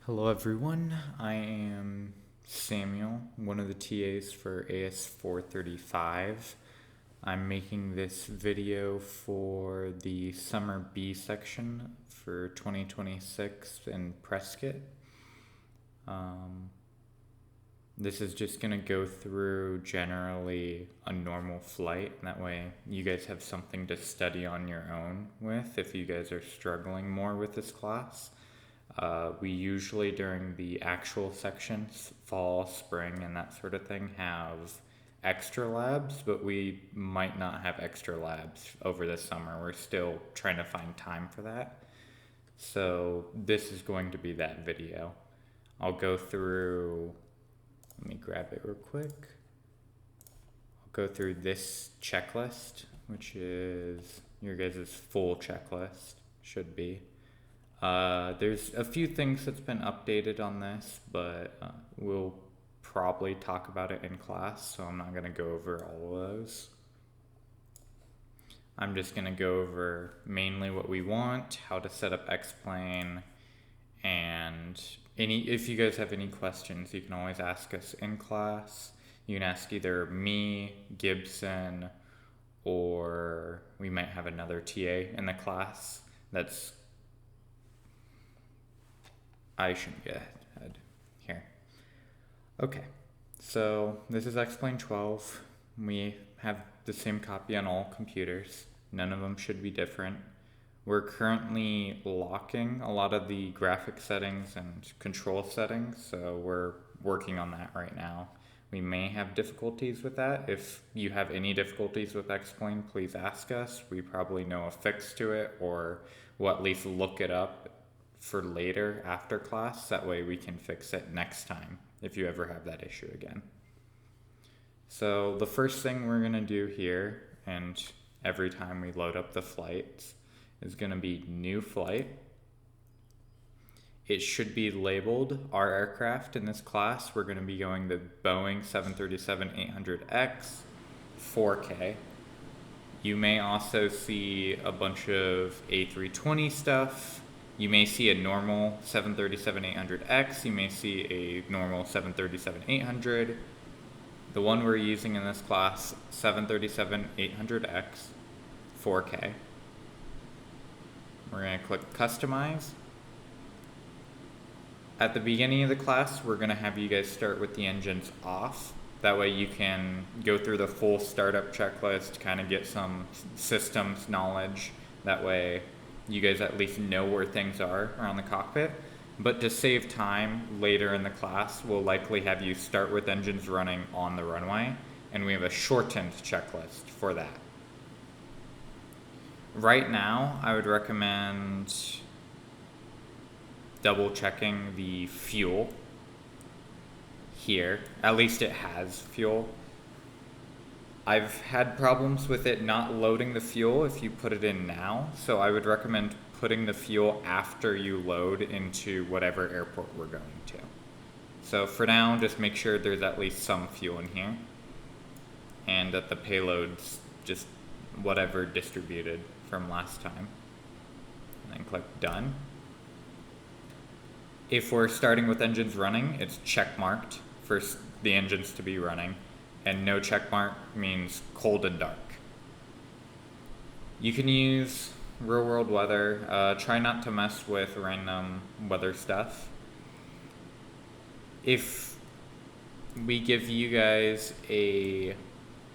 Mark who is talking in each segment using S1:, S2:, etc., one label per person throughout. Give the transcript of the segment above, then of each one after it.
S1: Hello everyone, I am Samuel, one of the TAs for AS435. I'm making this video for the SummerB section for 2026 in Prescott. This is just going to go through generally a normal flight, and that way you guys have something to study on your own with if you guys are struggling more with this class. We usually during the actual sections, fall, spring, and that sort of thing, have extra labs, but we might not have extra labs over the summer. We're still trying to find time for that. So this is going to be that video. I'll go through, let me grab it real quick. I'll go through this checklist, which is your guys' full checklist, should be. There's a few things that's been updated on this, but we'll probably talk about it in class, so I'm not going to go over all of those. I'm just going to go over mainly what we want, how to set up X-Plane, and if you guys have any questions, you can always ask us in class. You can ask either me, Gibson, or we might have another TA in the class that's I shouldn't get ahead here. Okay, so this is X-Plane 12. We have the same copy on all computers. None of them should be different. We're currently locking a lot of the graphic settings and control settings, so we're working on that right now. We may have difficulties with that. If you have any difficulties with X-Plane, please ask us. We probably know a fix to it, or we'll at least look it up for later after class. That way we can fix it next time if you ever have that issue again. So the first thing we're going to do here, and every time we load up the flights, is going to be new flight. It should be labeled our aircraft in this class. We're going to be going the Boeing 737-800X 4K. You may also see a bunch of A320 stuff. You may see a normal 737-800X. You may see a normal 737-800. The one we're using in this class, 737-800X 4K. We're going to click Customize. At the beginning of the class, we're going to have you guys start with the engines off. That way you can go through the full startup checklist, kind of get some systems knowledge. That way you guys at least know where things are around the cockpit. But to save time later in the class, we'll likely have you start with engines running on the runway, and we have a shortened checklist for that. Right now, I would recommend double checking the fuel here. At least it has fuel. I've had problems with it not loading the fuel if you put it in now, so I would recommend putting the fuel after you load into whatever airport we're going to. So for now, just make sure there's at least some fuel in here, and that the payload's just whatever distributed from last time. And then click Done. If we're starting with engines running, it's check marked for the engines to be running. And no check mark means cold and dark. You can use real world weather. Try not to mess with random weather stuff. If we give you guys a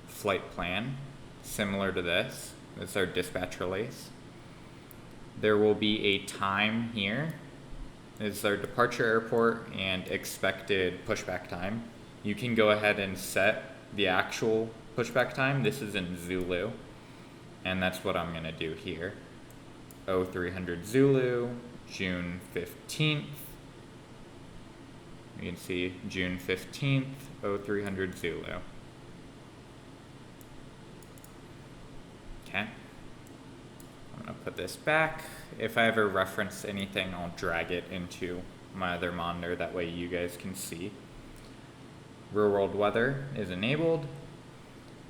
S1: flight plan similar to this, it's our dispatch release. There will be a time here. It's our departure airport and expected pushback time. You can go ahead and set the actual pushback time. This is in Zulu, and that's what I'm going to do here. 0300 Zulu, June 15th. You can see June 15th, 0300 Zulu. Okay. I'm going to put this back. If I ever reference anything, I'll drag it into my other monitor. That way you guys can see. Real world weather is enabled,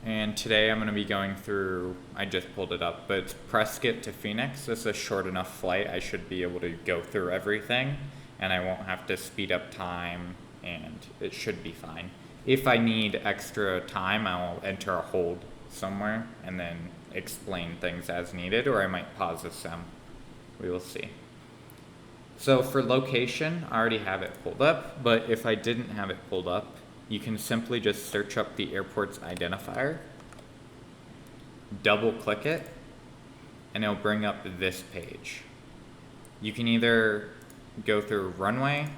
S1: and today I'm going to be going through, I just pulled it up, but it's Prescott to Phoenix. This is a short enough flight. I should be able to go through everything, and I won't have to speed up time, and it should be fine. If I need extra time, I'll enter a hold somewhere and then explain things as needed, or I might pause the sim. We will see. So for location, I already have it pulled up, but if I didn't have it pulled up, you can simply just search up the airport's identifier, double click it, and it'll bring up this page. You can either go through runway,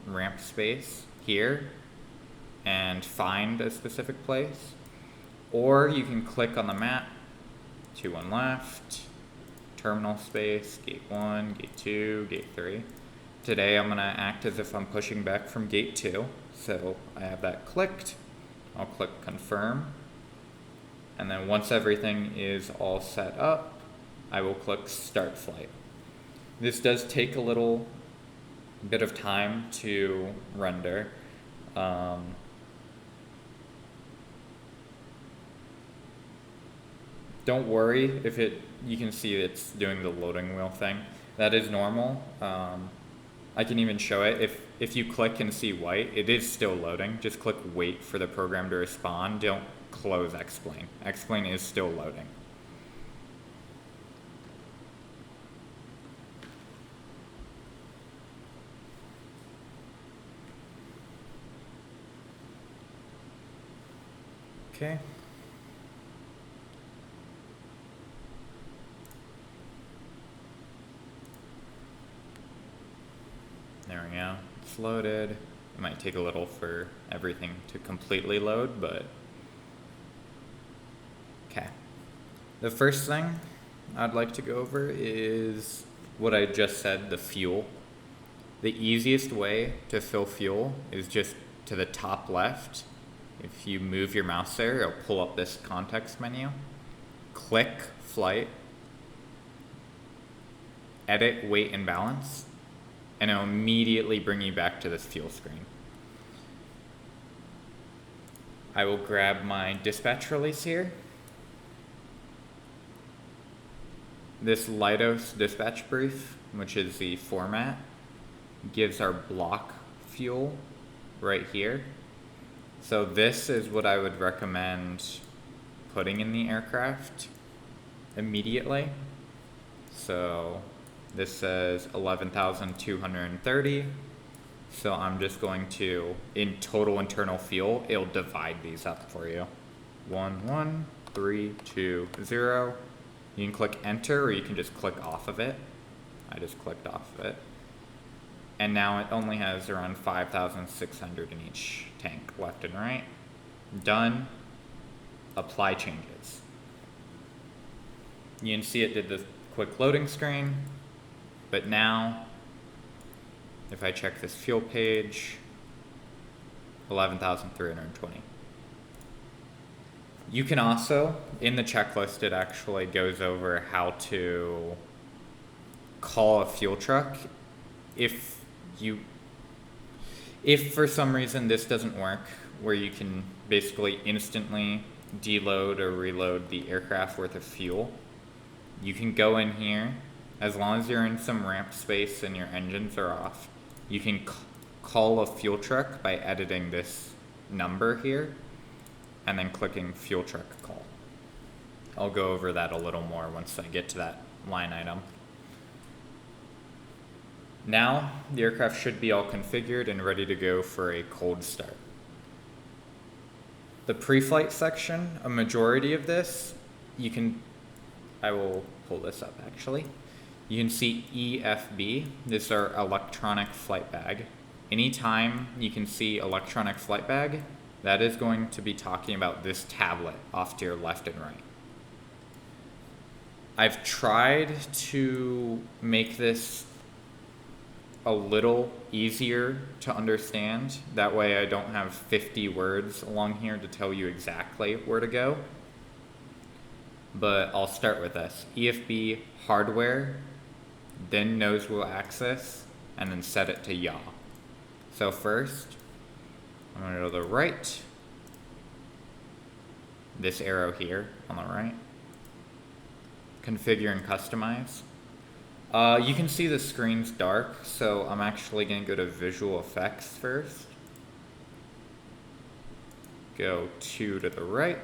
S1: ramp space here, and find a specific place, or you can click on the map, 21 left, terminal space, gate 1, gate 2, gate 3. Today I'm gonna act as if I'm pushing back from gate 2, so I have that clicked. I'll click confirm, and then once everything is all set up, I will click start flight. This does take a little bit of time to render. Don't worry if you can see it's doing the loading wheel thing. That is normal. I can even show it. If you click and see white, it is still loading. Just click wait for the program to respond. Don't close Explain. Explain is still loading. Okay. There we go. It's loaded. It might take a little for everything to completely load, but okay. The first thing I'd like to go over is what I just said, the fuel. The easiest way to fill fuel is just to the top left. If you move your mouse there, it'll pull up this context menu. Click flight, edit weight and balance, and it'll immediately bring you back to this fuel screen. I will grab my dispatch release here. This Leidos dispatch brief, which is the format, gives our block fuel right here. So this is what I would recommend putting in the aircraft immediately. So this says 11,230. So I'm just going to, in total internal fuel, it'll divide these up for you. 1, 1, 3, 2, 0. You can click enter, or you can just click off of it. I just clicked off of it. And now it only has around 5,600 in each tank, left and right. Done. Apply changes. You can see it did the quick loading screen, but now if I check this fuel page, 11,320. You can also, in the checklist, it actually goes over how to call a fuel truck. If for some reason this doesn't work, where you can basically instantly deload or reload the aircraft worth of fuel, you can go in here, as long as you're in some ramp space and your engines are off, you can call a fuel truck by editing this number here and then clicking fuel truck call. I'll go over that a little more once I get to that line item. Now, the aircraft should be all configured and ready to go for a cold start. The pre-flight section, a majority of this, I will pull this up actually. You can see EFB, this is our electronic flight bag. Anytime you can see electronic flight bag, that is going to be talking about this tablet off to your left and right. I've tried to make this a little easier to understand. That way I don't have 50 words along here to tell you exactly where to go. But I'll start with this. EFB hardware, then nose wheel axis, and then set it to yaw. So first, I'm going to go to the right. This arrow here on the right. Configure and customize. You can see the screen's dark, so I'm actually going to go to visual effects first. Go 2 to the right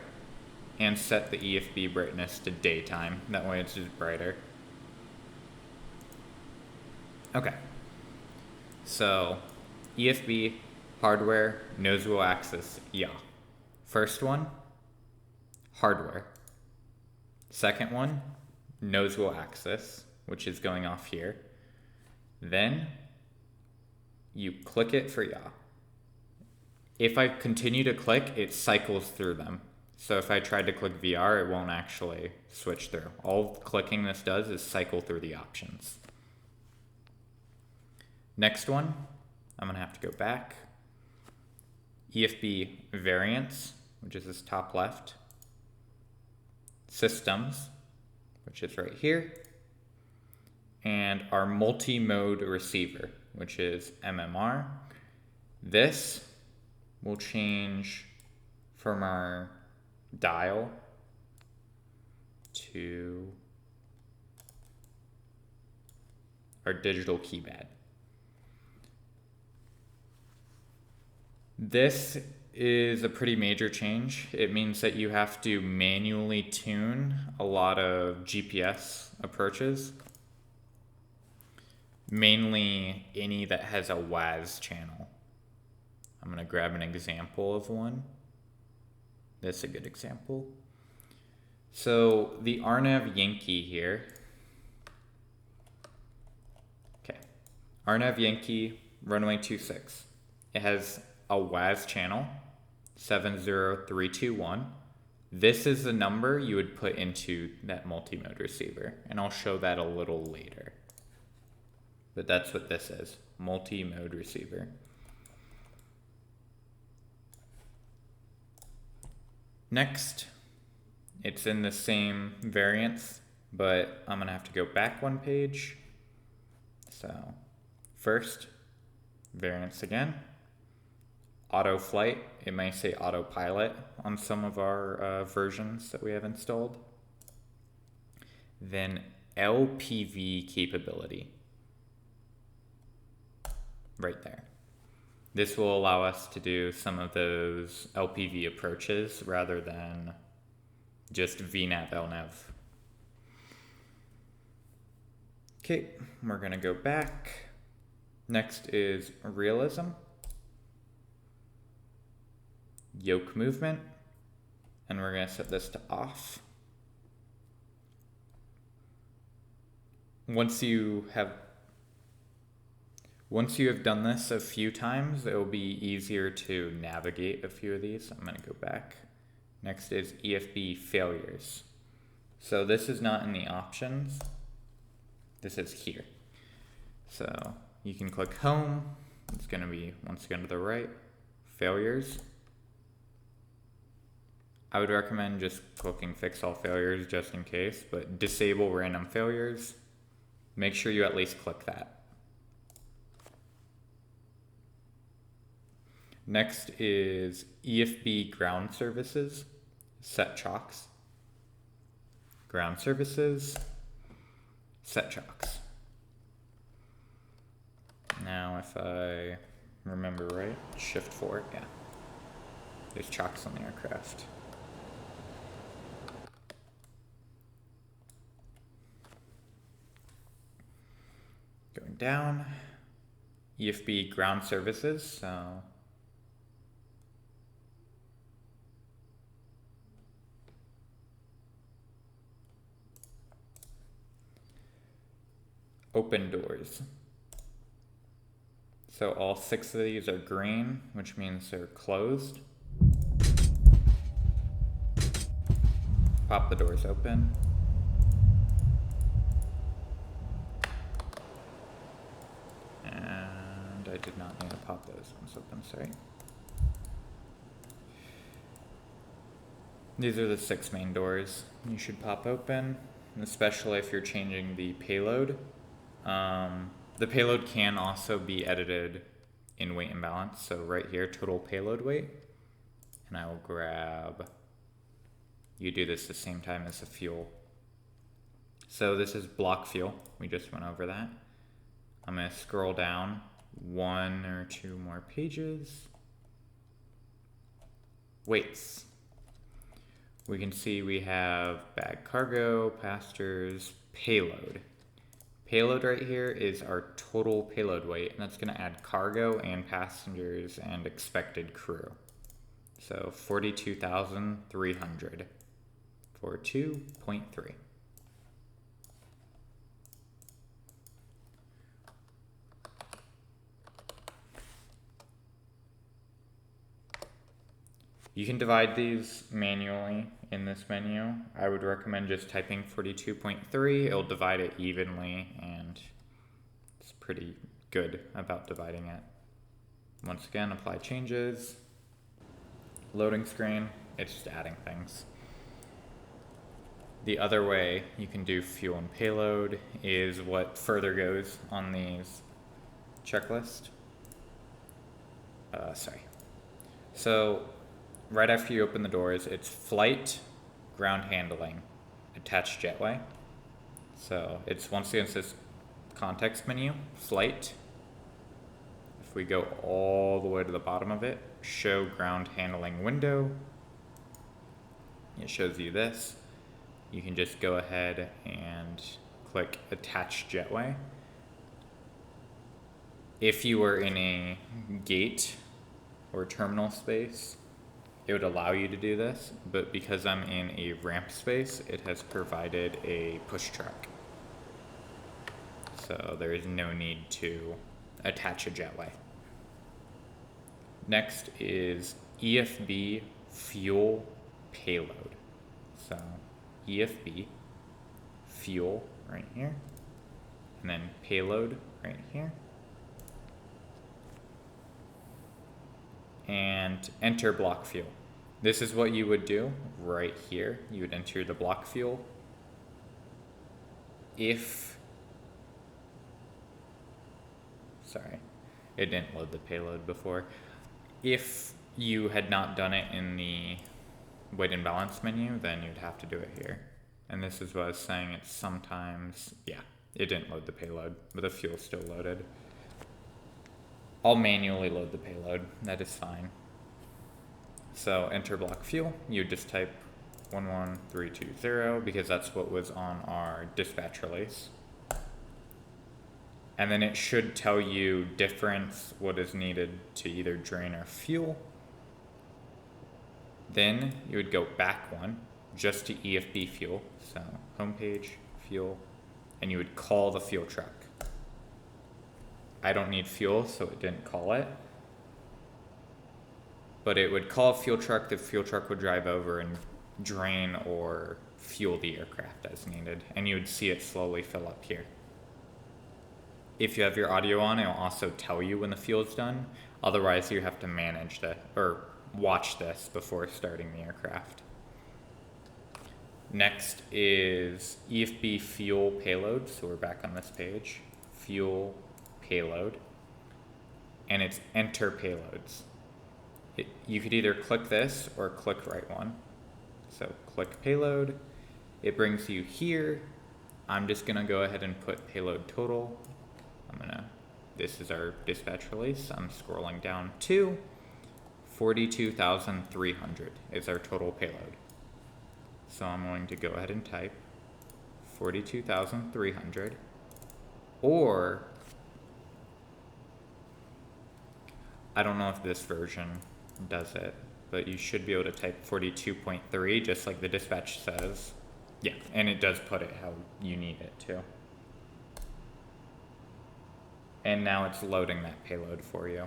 S1: and set the EFB brightness to daytime. That way it's just brighter. Okay. So EFB, hardware, nose wheel axis, yeah. First one, hardware. Second one, nose wheel axis, which is going off here. Then you click it for yaw. If I continue to click, it cycles through them. So if I tried to click VR, it won't actually switch through. All clicking this does is cycle through the options. Next one, I'm gonna have to go back. EFB variants, which is this top left. Systems, which is right here. And our multi-mode receiver, which is MMR. This will change from our dial to our digital keypad. This is a pretty major change. It means that you have to manually tune a lot of GPS approaches, mainly any that has a WAS channel. I'm going to grab an example of one. That's a good example. So the RNAV Yankee here. Okay. RNAV Yankee runway 26. It has a WAS channel, 70321. This is the number you would put into that multi-mode receiver, and I'll show that a little later. But that's what this is, multi-mode receiver. Next, it's in the same variants, but I'm gonna have to go back one page. So first, variants again. Auto flight, it may say autopilot on some of our versions that we have installed. Then LPV capability, right there. This will allow us to do some of those LPV approaches rather than just VNAV, LNAV. Okay, we're gonna go back. Next is realism. Yoke movement, and we're going to set this to off. Once you have done this a few times, it will be easier to navigate a few of these. I'm going to go back. Next is EFB failures. So this is not in the options. This is here. So you can click home. It's going to be once again to the right. Failures. I would recommend just clicking fix all failures just in case, but disable random failures. Make sure you at least click that. Next is EFB ground services, set chocks. Ground services, set chocks. Now if I remember right, shift 4, yeah. There's chocks on the aircraft. Going down, EFB ground services, so open doors. So all 6 of these are green, which means they're closed. Pop the doors open. And I did not need to pop those ones open, sorry. These are the 6 main doors you should pop open, especially if you're changing the payload. The payload can also be edited in weight and balance. So right here, total payload weight. And I will grab, you do this the same time as the fuel. So this is block fuel. We just went over that. I'm going to scroll down 1 or 2 more pages. Weights. We can see we have bag cargo, passengers, payload. Payload right here is our total payload weight, and that's going to add cargo and passengers and expected crew. So 42,300 for 2.3. You can divide these manually in this menu. I would recommend just typing 42.3. It'll divide it evenly, and it's pretty good about dividing it. Once again, apply changes. Loading screen, it's just adding things. The other way you can do fuel and payload is what further goes on these checklist. So right after you open the doors, it's flight, ground handling, attached jetway. So it's once again this context menu, flight. If we go all the way to the bottom of it, show ground handling window. It shows you this. You can just go ahead and click attach jetway. If you were in a gate or terminal space, it would allow you to do this, but because I'm in a ramp space, it has provided a push truck. So there is no need to attach a jetway. Next is EFB fuel payload. So EFB fuel right here, and then payload right here. And enter block fuel. This is what you would do right here. You would enter the block fuel. Sorry, it didn't load the payload before. If you had not done it in the weight and balance menu, then you'd have to do it here. And this is what I was saying, it's sometimes, yeah, it didn't load the payload, but the fuel's still loaded. I'll manually load the payload, that is fine. So enter block fuel, you just type 11320 because that's what was on our dispatch release. And then it should tell you difference, what is needed to either drain or fuel. Then you would go back one, just to EFB fuel. So homepage, fuel, and you would call the fuel truck. I don't need fuel, so it didn't call it. But it would call a fuel truck, the fuel truck would drive over and drain or fuel the aircraft as needed. And you would see it slowly fill up here. If you have your audio on, it'll also tell you when the fuel is done. Otherwise, you have to manage that or watch this before starting the aircraft. Next is EFB fuel payload. So we're back on this page. Fuel payload. And it's enter payloads. You could either click this or click right one. So click payload. It brings you here. I'm just gonna go ahead and put payload total. This is our dispatch release. I'm scrolling down to 42,300 is our total payload. So I'm going to go ahead and type 42,300, or I don't know if this version does it, but you should be able to type 42.3 just like the dispatch says. Yeah, and it does put it how you need it to. And now it's loading that payload for you.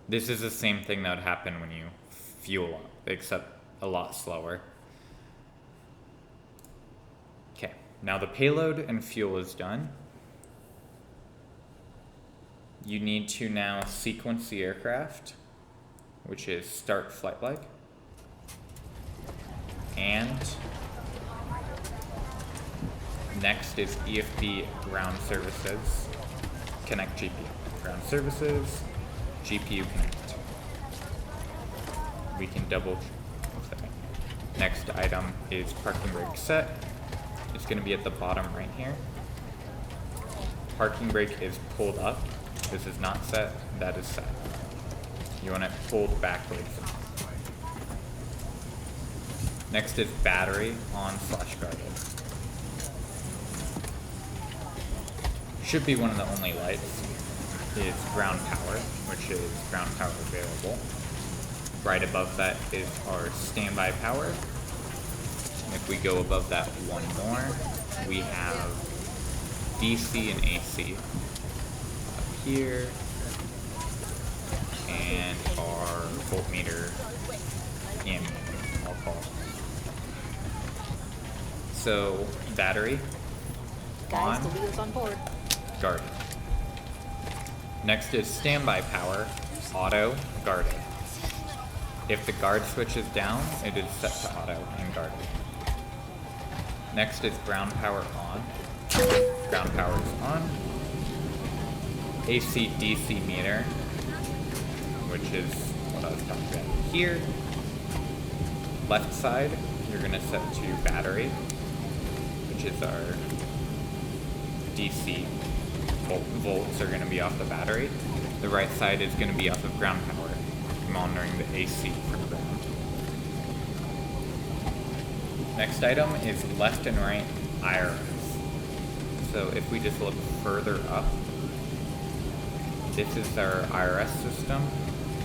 S1: This is the same thing that would happen when you fuel up, except a lot slower. Okay, now the payload and fuel is done. You need to now sequence the aircraft, which is start flight leg, and next is EFB ground services, connect GPU. Ground services, GPU connect. We can double, Next item is parking brake set. It's going to be at the bottom right here. Parking brake is pulled up. This is not set, that is set. You want it pulled backwards. Next is battery on/guarded. Should be one of the only lights. Is ground power, which is ground power available. Right above that is our standby power. If we go above that one more, we have DC and AC up here, and our voltmeter and I'll call it. So battery
S2: Guys,
S1: on,
S2: the wheel's on board.
S1: guarded. Next is standby power, auto, guarded. If the guard switch is down, it is set to auto and guarded. Next is ground power on. Ground power is on. AC DC meter, which is what I was talking about here. Left side, you're going to set to battery, which is our DC volts are going to be off the battery. The right side is going to be off of ground power, monitoring the AC from ground. Next item is left and right IRS. So if we just look further up, this is our IRS system.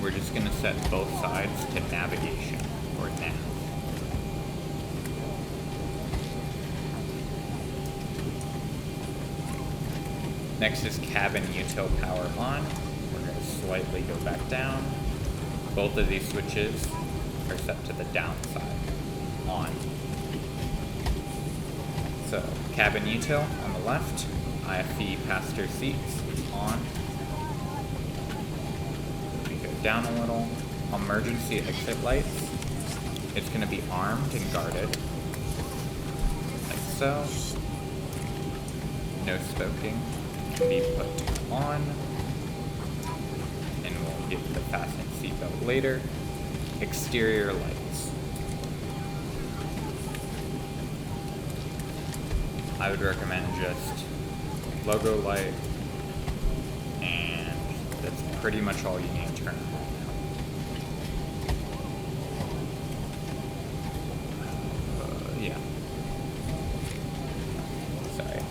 S1: We're just going to set both sides to navigation, or nav. Next is cabin util power on. We're going to slightly go back down. Both of these switches are set to the down side, on. So cabin util on the left, IFE passenger seats on. We go down a little. Emergency exit lights. It's going to be armed and guarded, like so. No smoking. Be put on, and we'll get to the fasten seatbelt later. Exterior lights. I would recommend just logo light, and that's pretty much all you need to turn on. Yeah. Sorry.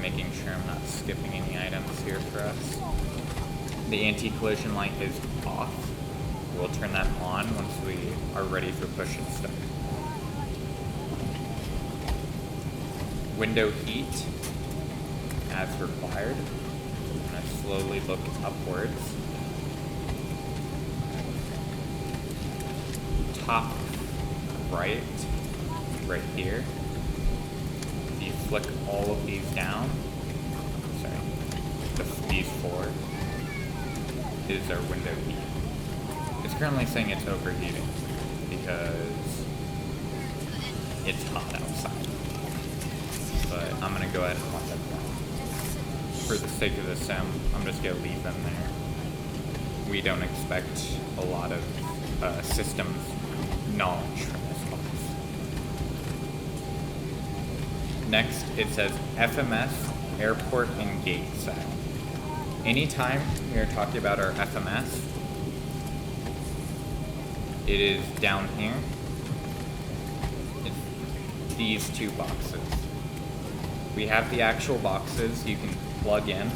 S1: Making sure I'm not skipping any items here for us. The anti-collision light is off. We'll turn that on once we are ready for push and start. Window heat, as required. I'm going to slowly look upwards. Top right here. Flick all of these down. Sorry, these four is our window heat. It's currently saying it's overheating because it's hot outside. But I'm gonna go ahead and let them down. For the sake of the sim, I'm just gonna leave them there. We don't expect a lot of systems knowledge from this box. Next, it says FMS, airport and gate set. Anytime we are talking about our FMS, it is down here. It's these two boxes. We have the actual boxes you can plug in,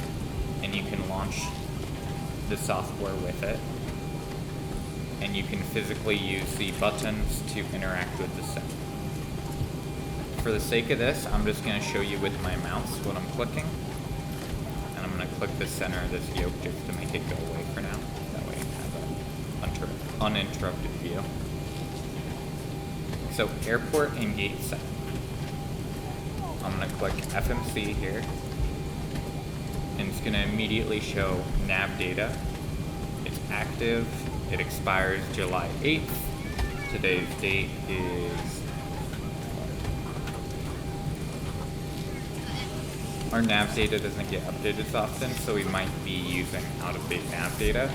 S1: and you can launch the software with it. And you can physically use the buttons to interact with the sim. For the sake of this, I'm just going to show you with my mouse what I'm clicking. And I'm going to click the center of this yoke just to make it go away for now. That way I have an uninterrupted view. So airport and gate set. I'm going to click FMC here. And it's going to immediately show nav data. It's active. It expires July 8th. Today's date is... Our nav data doesn't get updated as often, so we might be using out-of-date nav data.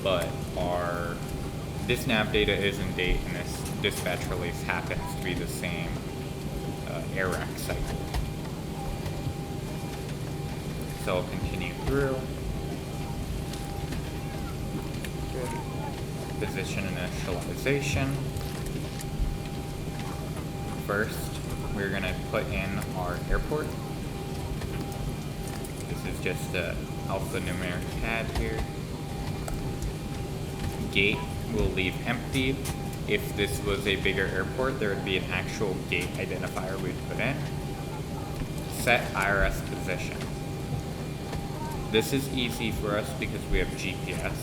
S1: But this nav data is in date, and this dispatch release happens to be the same air rack cycle. So I'll continue through. Position initialization. First, we're going to put in our airport. This is just a alphanumeric pad here. Gate will leave empty. If this was a bigger airport, there would be an actual gate identifier we'd put in. Set IRS position. This is easy for us because we have GPS.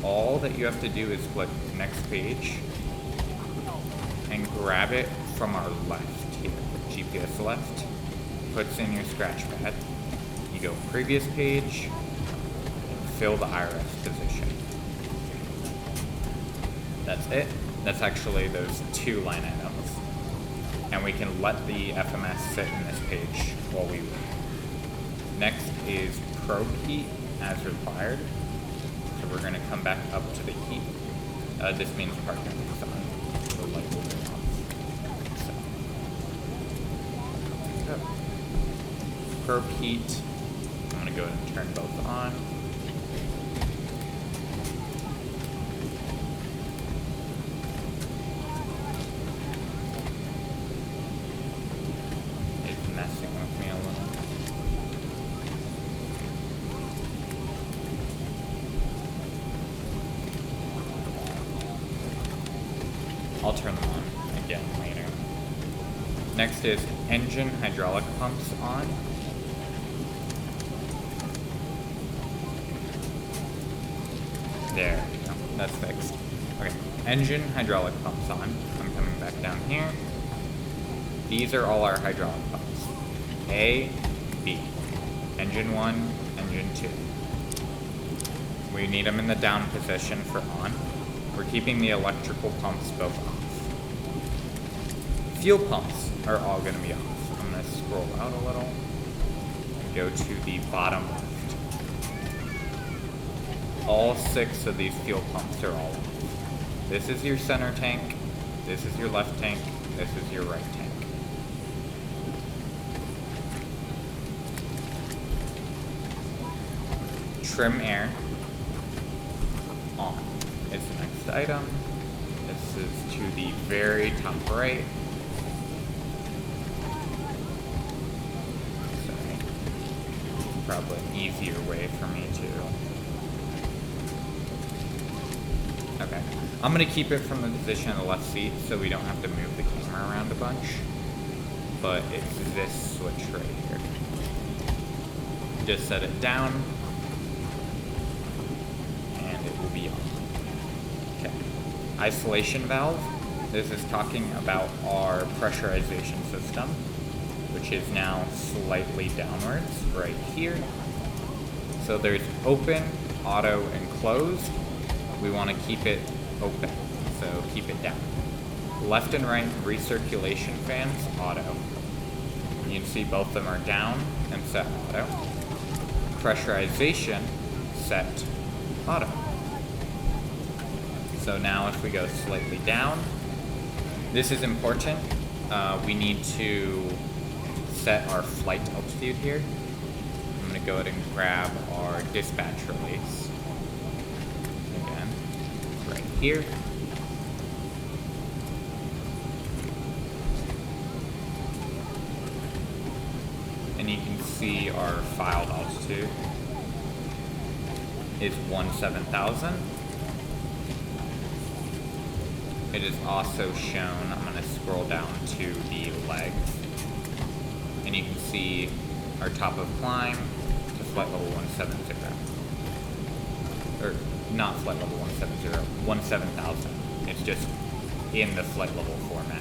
S1: All that you have to do is click next page and grab it from our left here, GPS left, puts in your scratch pad. You go previous page, and fill the IRS position. That's it. That's actually those 2 line items. And we can let the FMS sit in this page while we wait. Next is probe heat as required. So we're going to come back up to the heat. This means parking is on. The light will go off. So. Probe heat. I'm going to go ahead and turn both on. It's messing with me a little. I'll turn them on again later. Next is engine hydraulic pumps on. There we go, that's fixed. Okay, engine hydraulic pumps on. I'm coming back down here. These are all our hydraulic pumps. A, B. Engine 1, engine 2. We need them in the down position for on. We're keeping the electrical pumps both off. Fuel pumps are all going to be off. I'm going to scroll out a little and go to the bottom left. All 6 of these fuel pumps are all off. This is your center tank, this is your left tank, this is your right tank. Trim air on is the next item. This is to the very top right. Sorry. Probably an easier way for me to. Okay. I'm going to keep it from the position of the left seat so we don't have to move the camera around a bunch. But it's this switch right here. Just set it down. And it will be on. Okay. Isolation valve. This is talking about our pressurization system, which is now slightly downwards right here. So there's open, auto, and closed. We want to keep it open, so keep it down. Left and right recirculation fans, auto. You can see both of them are down and set auto. Pressurization, set auto. So now if we go slightly down, this is important. We need to set our flight altitude here. I'm going to go ahead and grab our dispatch release. Here. And you can see our filed altitude is 17,000. It is also shown, I'm going to scroll down to the legs, and you can see our top of climb to flight level 170. Or not flight level 170, 17,000. It's just in the flight level format.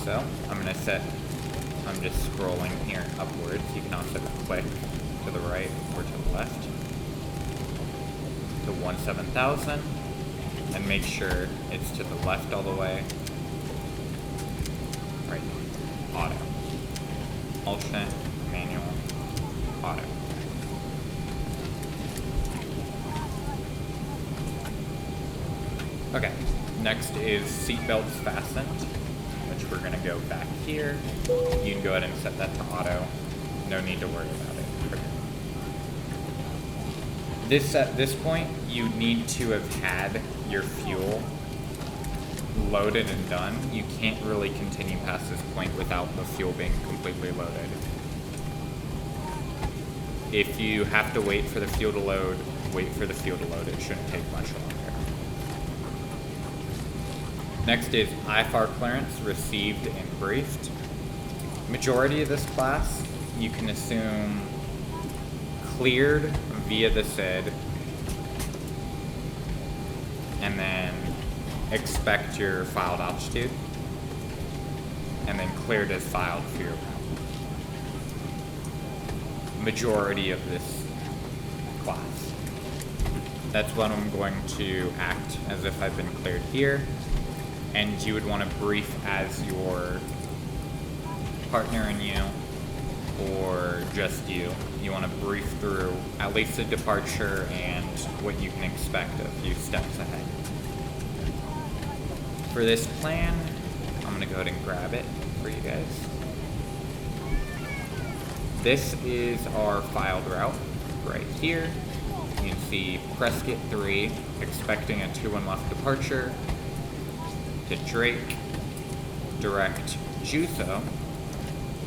S1: So I'm just scrolling here upwards. You can also click to the right or to the left to 17,000 and make sure it's to the left all the way. Right, auto, alternate, manual, auto. Okay, next is seatbelts fastened, which we're gonna go back here. You can go ahead and set that to auto. No need to worry about it. At this point, you need to have had your fuel loaded and done. You can't really continue past this point without the fuel being completely loaded. If you have to wait for the fuel to load, wait for the fuel to load. It shouldn't take much longer. Next is IFR clearance received and briefed. Majority of this class, you can assume cleared via the SID, and then expect your filed altitude, and then cleared as filed for your route. Majority of this class. That's what I'm going to act as if I've been cleared here, and you would want to brief as your partner and you, or just you. You want to brief through at least the departure and what you can expect a few steps ahead. For this plan, I'm going to go ahead and grab it for you guys. This is our filed route right here. You can see Prescott 3 expecting a 2-1 left departure to Drake, direct Juso,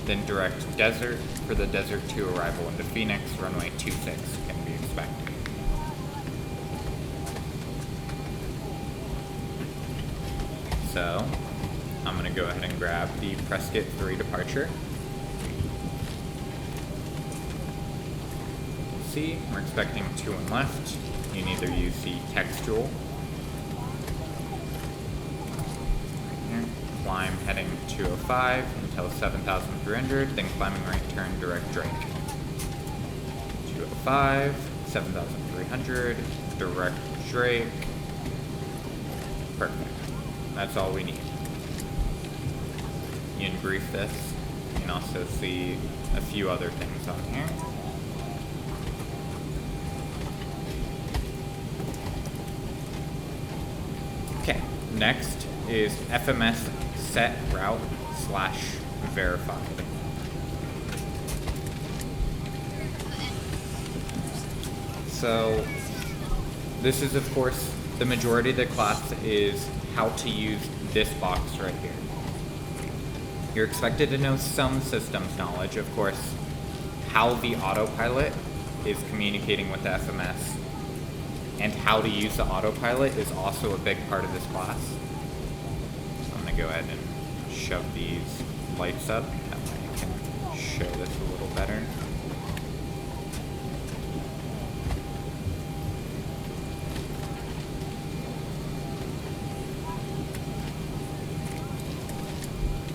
S1: then direct Desert for the Desert 2 arrival into Phoenix, runway 26 can be expected. So, I'm going to go ahead and grab the Prescott 3 departure. See, we're expecting 2-1 left. You can either use the textual. Climb heading 205 until 7,300, then climbing right turn direct Drake. 205, 7,300, direct Drake. Perfect. That's all we need. You can brief this. You can also see a few other things on here. Okay, next is FMS set route / verified. So this is, of course, the majority of the class is how to use this box right here. You're expected to know some systems knowledge, of course, how the autopilot is communicating with the FMS, and how to use the autopilot is also a big part of this class. I'm going to go ahead and shove these lights up, that way I can show this a little better.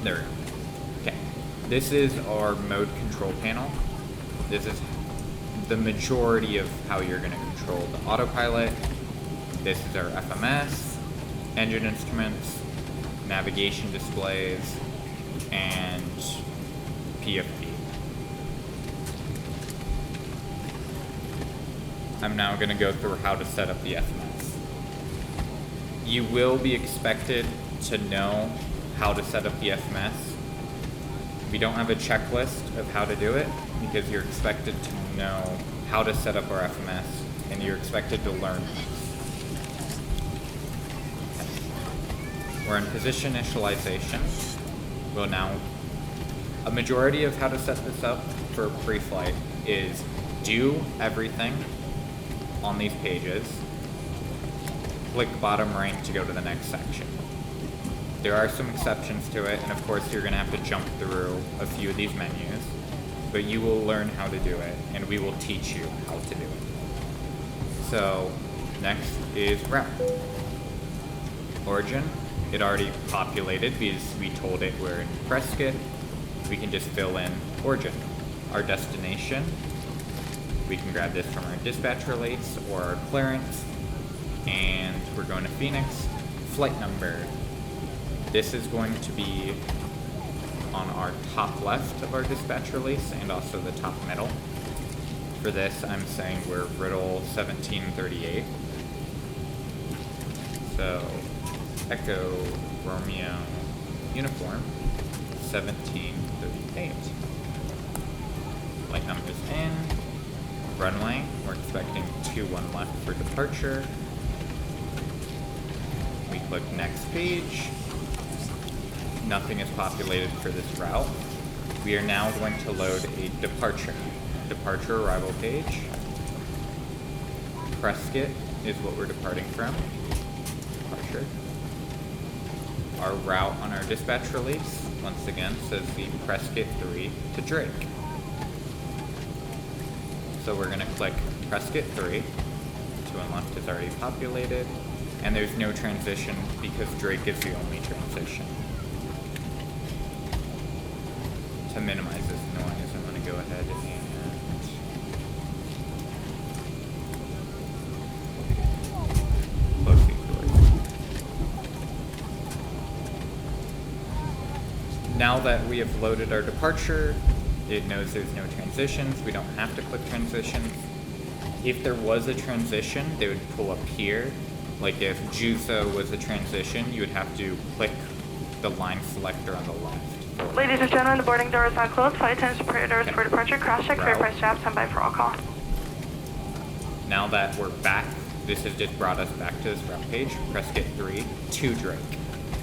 S1: There we go. Okay, this is our mode control panel. This is the majority of how you're going to control the autopilot. This is our FMS, engine instruments, navigation displays, and PFP. I'm now going to go through how to set up the FMS. You will be expected to know how to set up the FMS. We don't have a checklist of how to do it because you're expected to know how to set up our FMS and you're expected to learn this. We're in position initialization. We'll now, a majority of how to set this up for pre-flight is do everything on these pages, click bottom right to go to the next section. There are some exceptions to it, and of course you're going to have to jump through a few of these menus, but you will learn how to do it, and we will teach you how to do it. So, next is route. Origin, it already populated because we told it we're in Prescott. We can just fill in origin. Our destination, we can grab this from our dispatch relates or our clearance, and we're going to Phoenix. Flight number. This is going to be on our top left of our dispatch release and also the top middle. For this, I'm saying we're Riddle 1738. So Echo Romeo uniform 1738. Flight numbers in. Runway, we're expecting 21 left for departure. We click next page. Nothing is populated for this route. We are now going to load a departure arrival page. Prescott is what we're departing from. Departure. Our route on our dispatch release, once again, says the Prescott 3 to Drake. So we're going to click Prescott 3. 2 and left is already populated. And there's no transition because Drake is the only transition. To minimize this noise, I'm going to go ahead and close these doors. Now that we have loaded our departure, it knows there's no transitions. We don't have to click transitions. If there was a transition, they would pull up here. Like if Juso was a transition, you would have to click the line selector on the left.
S2: Ladies and gentlemen, the boarding door is not closed. Flight attendants prepare doors for departure. Cross check, fair price straps, stand by for all call.
S1: Now that we're back, this has just brought us back to this route page. Prescott 3 to Drake.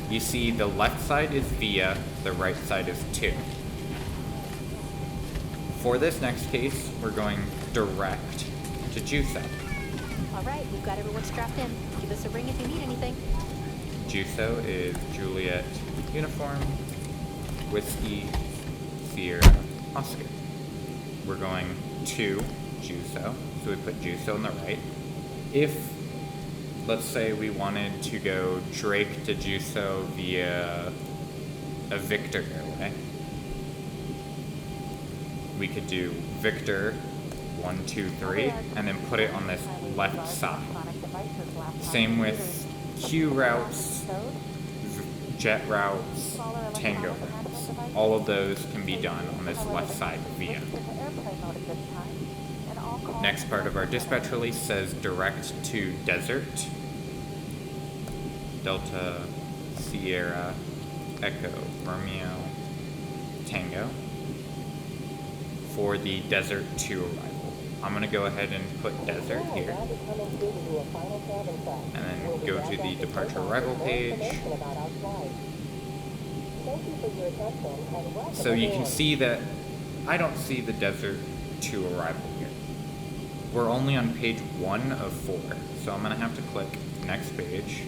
S1: You see the left side is via, the right side is to. For this next case, we're going direct to Juso.
S3: All right, we've got everyone strapped in. Give us a ring if you need anything.
S1: Juso is Juliet uniform, Whiskey, Sierra, Oscar. We're going to Juso, so we put Juso on the right. If, let's say we wanted to go Drake to Juso via a Victor airway, we could do Victor 1, 2, 3, and then put it on this left side. Same with Q routes, jet routes, Tango routes. All of those can be done on this left side via. Next part of our dispatch release says direct to Desert, Delta, Sierra, Echo, Romeo, Tango. For the Desert 2 arrival, I'm going to go ahead and put Desert here, and then go to the departure arrival page. So you can see that I don't see the Desert 2 arrival here. We're only on page 1 of 4, so I'm going to have to click next page.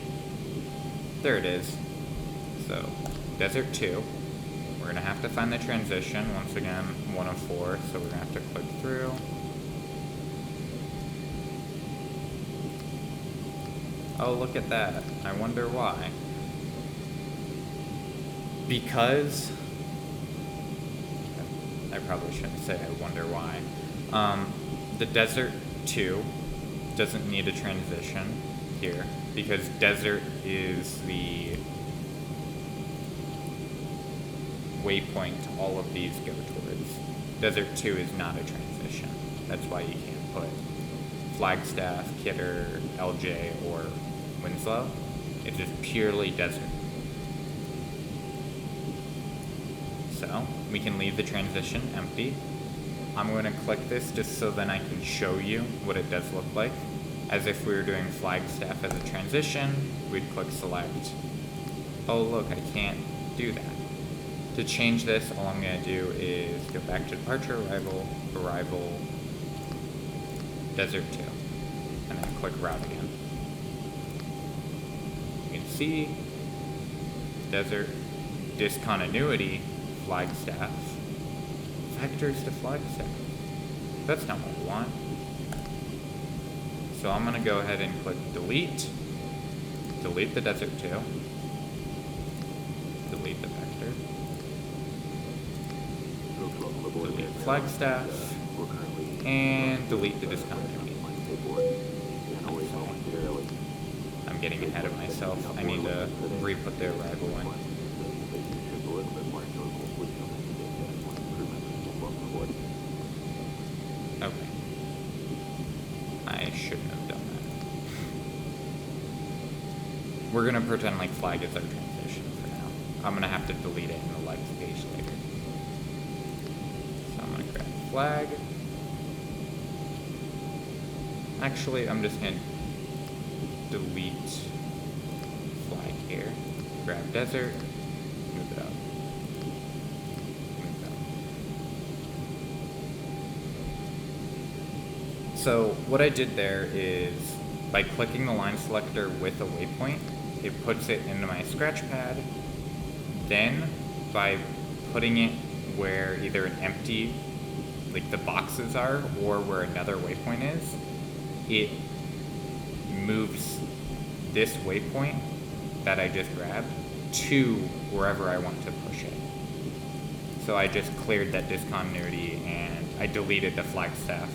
S1: There it is. So Desert 2. We're going to have to find the transition, once again, 1 of 4, so we're going to have to click through. Oh, look at that. I wonder why. Because, I probably shouldn't say I wonder why. The Desert 2 doesn't need a transition here, because Desert is the waypoint all of these go towards. Desert 2 is not a transition. That's why you can't put Flagstaff, Kidder, LJ, or Winslow. It's just purely Desert. So, we can leave the transition empty. I'm going to click this just so then I can show you what it does look like. As if we were doing Flagstaff as a transition, we'd click select. Oh look, I can't do that. To change this, all I'm going to do is go back to departure, arrival, Desert 2, and then click route again. You can see Desert, discontinuity, Flagstaff, vectors to Flagstaff. That's not what we want. So I'm going to go ahead and click delete the Desert 2, delete the vector, delete Flagstaff, and delete the discontinuity. I'm getting ahead of myself. I need to re-put the arrival in. Okay. I shouldn't have done that. we're gonna pretend like flag is our transition for now. I'm gonna have to delete it in the legs page later. So I'm gonna grab flag. Actually, I'm just gonna delete flag here. Grab desert, move it up. Move it up. So what I did there is, by clicking the line selector with a waypoint, it puts it into my scratch pad. Then, by putting it where either an empty, like the boxes are, or where another waypoint is, it moves this waypoint that I just grabbed to wherever I want to push it. So I just cleared that discontinuity and I deleted the Flagstaff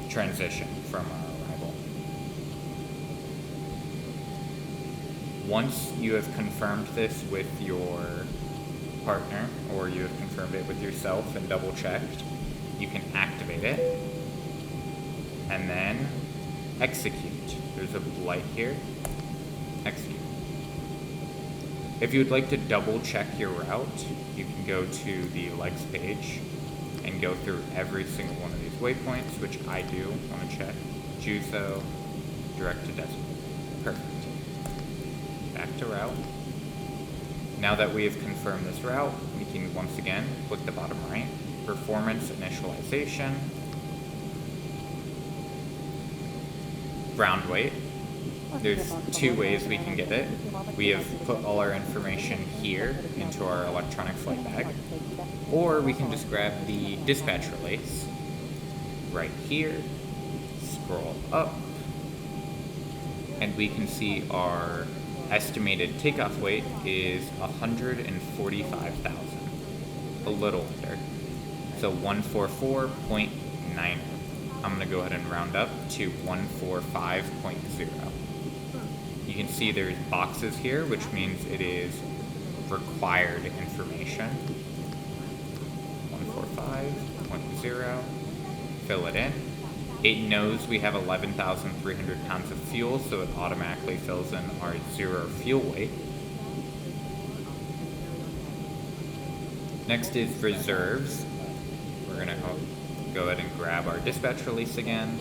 S1: transition from our arrival. Once you have confirmed this with your partner, or you have confirmed it with yourself and double checked, you can activate it and then execute. There's a light here. Execute. If you would like to double check your route, you can go to the legs page and go through every single one of these waypoints, which I do want to check. Juzo, direct to desert. Perfect. Back to route. Now that we have confirmed this route, we can once again click the bottom right, performance initialization, ground weight. There's two ways we can get it. We have put all our information here into our electronic flight bag, or we can just grab the dispatch release right here, scroll up, and we can see our estimated takeoff weight is 145,000, a little under. So 144.9. I'm going to go ahead and round up to 145.0. You can see there's boxes here, which means it is required information. 145.0, fill it in. It knows we have 11,300 pounds of fuel, so it automatically fills in our 0 fuel weight. Next is reserves. We're going to go ahead and grab our dispatch release again.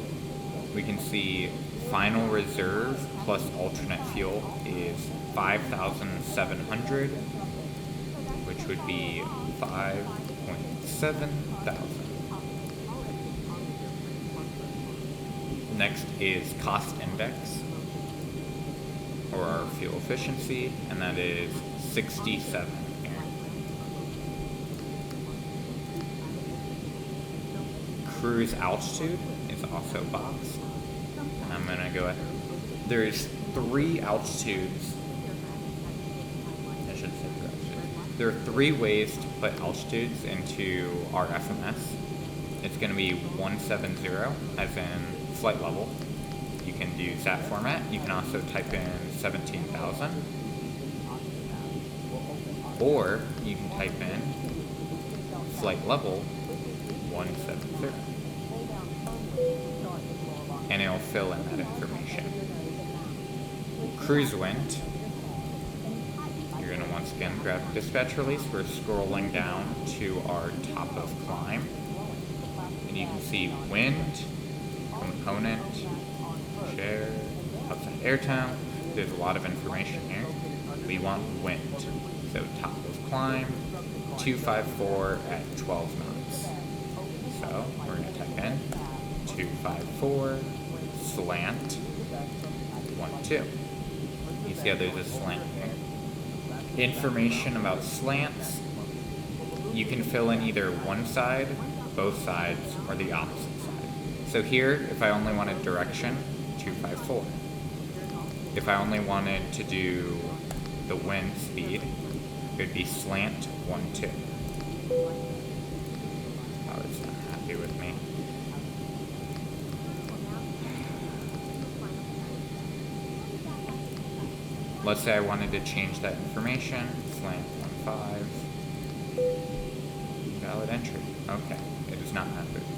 S1: We can see final reserve plus alternate fuel is 5,700, which would be 5.7 thousand. Next is cost index, or our fuel efficiency, and that is 67 here. Cruise altitude is also boxed. And I'm gonna go ahead. There's 3 altitudes. I should say altitude. There are 3 ways to put altitudes into our FMS. It's gonna be 170, as in flight level. You can do that format. You can also type in 17,000. Or you can type in flight level 170. And it'll fill in that information. Cruise wind. You're going to once again grab dispatch release. We're scrolling down to our top of climb. And you can see wind, component, share, outside air time. There's a lot of information here. We want wind. So top of climb, 254 at 12 knots. So we're going to type in 254 slant 12. You see how there's a slant here. Information about slants, you can fill in either one side, both sides, or the opposite side. So here, if I only wanted direction, 254. If I only wanted to do the wind speed, it would be slant 12. Oh, it's not happy with me. Let's say I wanted to change that information, slant 15. Valid entry. Okay, it is not happy with me.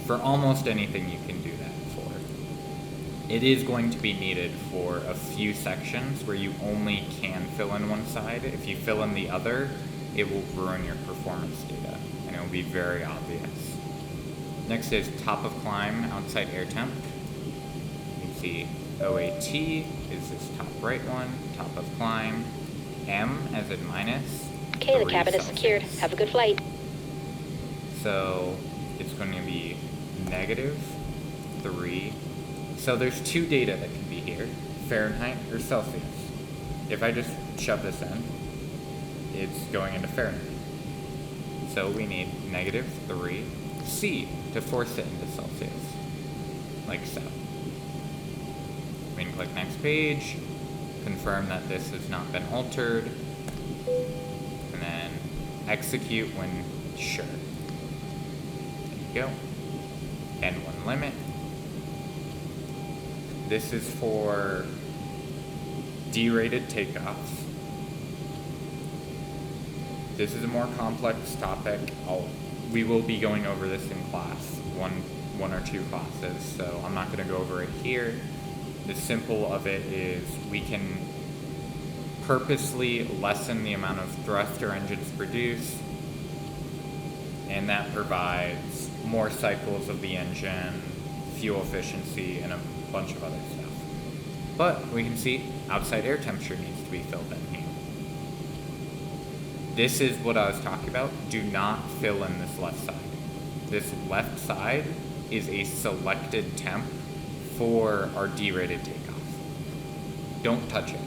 S1: for almost anything you can do that for. It is going to be needed for a few sections where you only can fill in one side. If you fill in the other, it will ruin your performance data, and it will be very obvious. Next is top of climb, outside air temp. You can see OAT is this top right one, top of climb. M as in minus.
S3: Okay, the cabin is secured. Have a good flight.
S1: So it's going to be -3. So there's two data that can be here, Fahrenheit or Celsius. If I just shove this in, it's going into Fahrenheit. So we need -3 C to force it into Celsius, like so. We can click next page, confirm that this has not been altered, and then execute when sure. There you go. N1 limit. This is for derated takeoffs. This is a more complex topic. We will be going over this in class, one or two classes, so I'm not going to go over it here. The simple of it is we can purposely lessen the amount of thrust our engines produce, and that provides more cycles of the engine, fuel efficiency, and a bunch of other stuff. But we can see outside air temperature needs to be filled in here. This is what I was talking about. Do not fill in this left side. This left side is a selected temp for our derated takeoff. Don't touch it.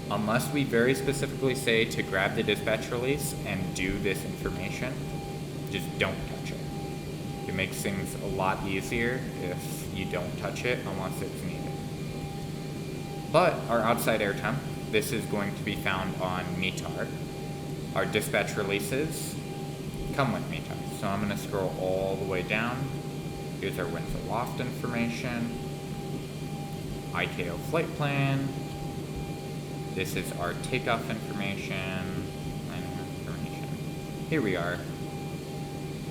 S1: Unless we very specifically say to grab the dispatch release and do this information, just don't touch it. It makes things a lot easier if you don't touch it unless it's needed. But our outside air temp, this is going to be found on METAR. Our dispatch releases come with METAR. So I'm going to scroll all the way down. Here's our winds aloft information, ICAO flight plan. This is our takeoff information, landing information. Here we are.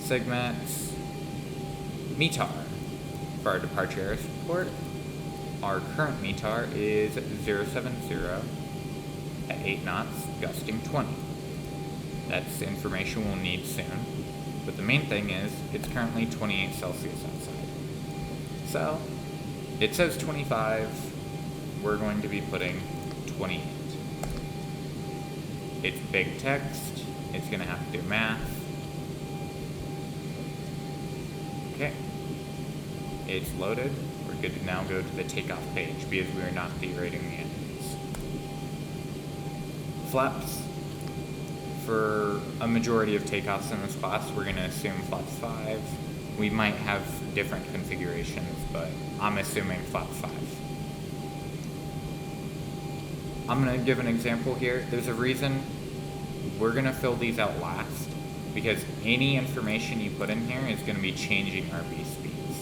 S1: Segments, METAR. For our departure air support, our current METAR is 070 at 8 knots, gusting 20. That's information we'll need soon. But the main thing is, it's currently 28 Celsius outside. So, it says 25, we're going to be putting 28. It's big text, it's going to have to do math. Okay. It's loaded. We're good to now go to the takeoff page because we are not derating the engines. Flaps. For a majority of takeoffs in this class, we're going to assume flaps 5. We might have different configurations, but I'm assuming flap 5. I'm going to give an example here. There's a reason we're going to fill these out last, because any information you put in here is going to be changing our V speeds.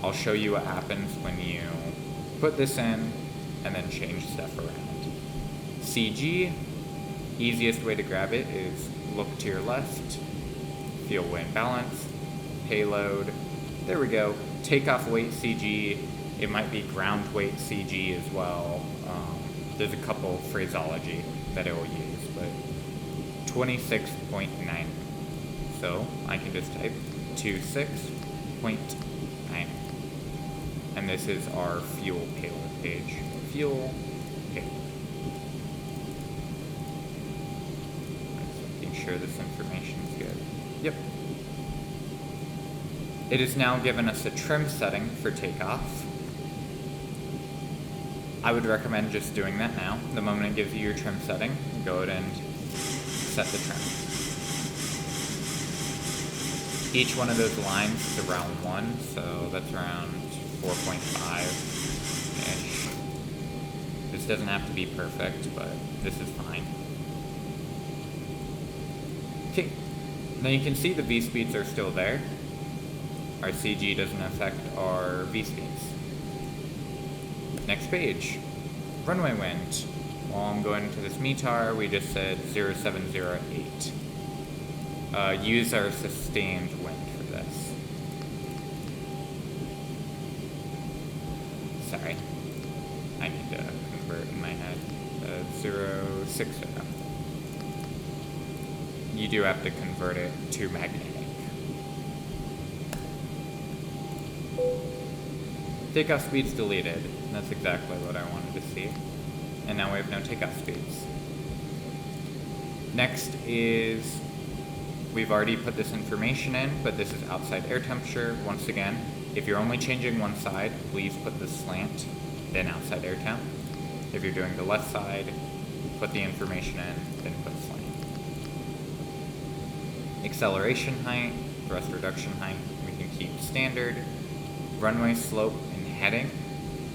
S1: I'll show you what happens when you put this in and then change stuff around. CG, easiest way to grab it is look to your left, fuel wind balance, payload, there we go, takeoff weight CG, it might be ground weight CG as well. There's a couple phraseology that it will use, but 26.9. So I can just type 26.9. And this is our fuel payload page. Fuel payload. Just making sure this information is good. Yep. It has now given us a trim setting for takeoff. I would recommend just doing that now. The moment it gives you your trim setting, go ahead and set the trim. Each one of those lines is around 1, so that's around 4.5-ish. This doesn't have to be perfect, but this is fine. Okay, now you can see the V speeds are still there. Our CG doesn't affect our V speeds. Next page, runway wind. While I'm going to this METAR, we just said 0708. Use our sustained wind for this. 2060. You do have to convert it to magnetic. Takeoff speeds deleted. That's exactly what I wanted to see. And now we have no takeoff speeds. Next is, we've already put this information in, but this is outside air temperature. Once again, if you're only changing one side, please put the slant, then outside air temp. If you're doing the left side, put the information in, then put slant. Acceleration height, thrust reduction height, we can keep standard. Runway slope and heading,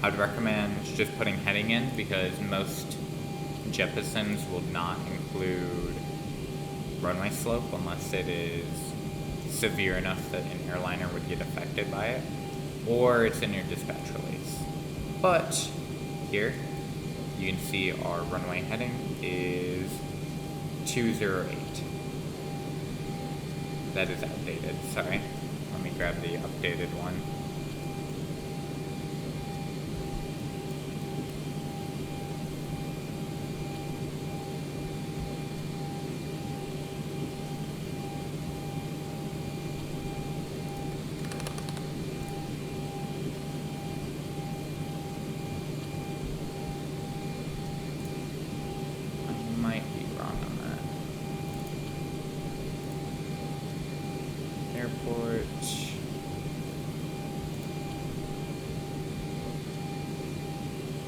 S1: I'd recommend just putting heading in because most jettisons will not include runway slope unless it is severe enough that an airliner would get affected by it, or it's in your dispatch release. But here, you can see our runway heading is 208. That is outdated, sorry. Let me grab the updated one.